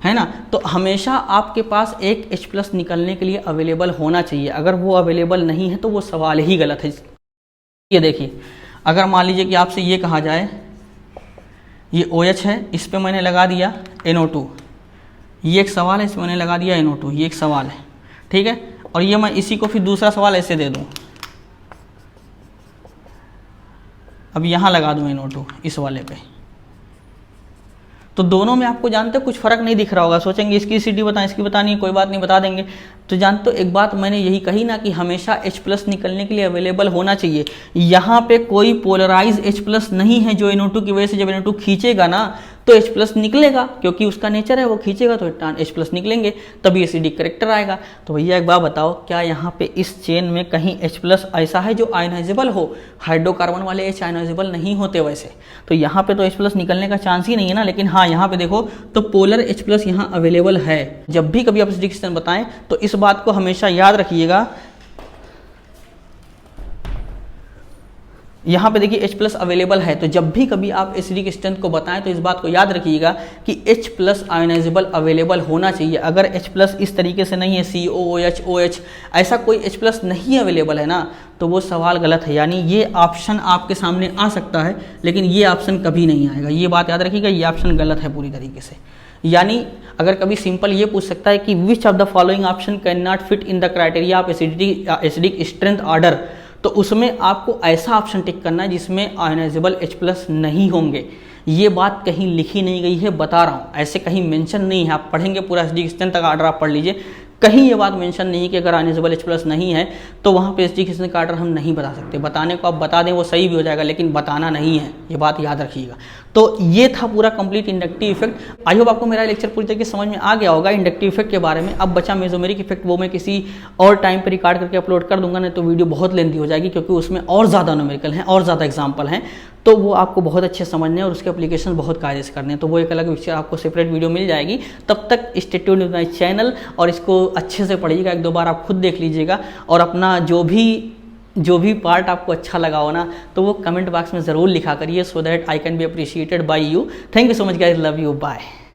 है ना। तो हमेशा आपके पास एक H+ निकलने के लिए अवेलेबल होना चाहिए। अगर वो अवेलेबल नहीं है तो वो सवाल ही गलत है। ये देखिए, अगर मान लीजिए कि आपसे ये कहा जाए ये OH है, इस पे मैंने लगा दिया NO2, ये एक सवाल है, इसमें मैंने लगा दिया NO2, ये एक सवाल है, ठीक है। और ये मैं इसी को फिर दूसरा सवाल ऐसे दे दूं, अब यहाँ लगा दूं NO2 इस वाले पे, तो दोनों में आपको जानते हो कुछ फर्क नहीं दिख रहा होगा। सोचेंगे इसकी एसिडिटी बताएं, इसकी बतानी है, कोई बात नहीं, बता देंगे। तो जानते हो एक बात मैंने यही कही ना कि हमेशा H+ निकलने के लिए अवेलेबल होना चाहिए। यहाँ पे कोई पोलराइज H+ नहीं है, जो NO2 की वजह से जब NO2 खींचेगा ना तो H+ निकलेगा, क्योंकि उसका नेचर है, वो खींचेगा तो H+ निकलेंगे, तभी एसिडिक करेक्टर आएगा। तो भैया एक बात बताओ, क्या यहाँ पे इस चेन में कहीं H+ ऐसा है जो आयनाइजेबल हो? हाइड्रोकार्बन वाले H आयनाइजेबल नहीं होते वैसे, तो यहाँ पे तो H+ निकलने का चांस ही नहीं है ना। लेकिन हाँ, यहाँ पे देखो तो पोलर H+ यहाँ अवेलेबल है। जब भी कभी आप एसिडिक स्ट्रेंथ बताएं तो इस बात को हमेशा याद रखिएगा। यहाँ पे देखिए H+ अवेलेबल है, तो जब भी कभी आप एसिडिक स्ट्रेंथ को बताएं तो इस बात को याद रखिएगा कि H+ आयोनाइजेबल अवेलेबल होना चाहिए। अगर H+ इस तरीके से नहीं है, COOH, OH, ऐसा कोई H+ नहीं अवेलेबल है ना, तो वो सवाल गलत है। यानी ये ऑप्शन आपके सामने आ सकता है, लेकिन ये ऑप्शन कभी नहीं आएगा। ये बात याद रखिएगा, ये ऑप्शन गलत है पूरी तरीके से। यानी अगर कभी सिंपल ये पूछ सकता है कि which of the following option can not fit in the criteria of acidic strength order, तो उसमें आपको ऐसा ऑप्शन टिक करना है जिसमें आयोनाइजेबल H+ नहीं होंगे। ये बात कहीं लिखी नहीं गई है, बता रहा हूँ, ऐसे कहीं मेंशन नहीं है। आप पढ़ेंगे पूरा एसिडिक स्ट्रेंथ का ऑर्डर आप पढ़ लीजिए, कहीं ये बात मेंशन नहीं है कि अगर आयोनाइजेबल H+ नहीं है तो वहाँ पे एसिडिक स्ट्रेंथ का ऑर्डर हम नहीं बता सकते। बताने को आप बता दें वो सही भी हो जाएगा, लेकिन बताना नहीं है, ये बात याद रखिएगा। तो ये था पूरा complete inductive effect. I hope आपको मेरा लेक्चर पूरी तरीके से समझ में आ गया होगा इंडक्टिव इफेक्ट के बारे में। अब बचा मेसोमेरिक इफेक्ट, वो मैं किसी और टाइम पर रिकॉर्ड करके अपलोड कर दूंगा, नहीं तो वीडियो बहुत लेंथी हो जाएगी, क्योंकि उसमें और ज़्यादा न्यूमेरिकल हैं और ज़्यादा एग्जाम्पल हैं, तो वो आपको बहुत अच्छे समझने हैं और उसके एप्लीकेशन बहुत कायदे से करने हैं। तो वो एक अलग पिक्चर आपको सेपरेट वीडियो मिल जाएगी। तब तक stay tuned with my channel, और इसको अच्छे से पढ़िएगा, एक दो बार आप खुद देख लीजिएगा, और अपना जो भी पार्ट आपको अच्छा लगा हो ना, तो वो कमेंट बॉक्स में ज़रूर लिखा करिए, so that I can be appreciated by you. Thank you so much guys, love you, bye.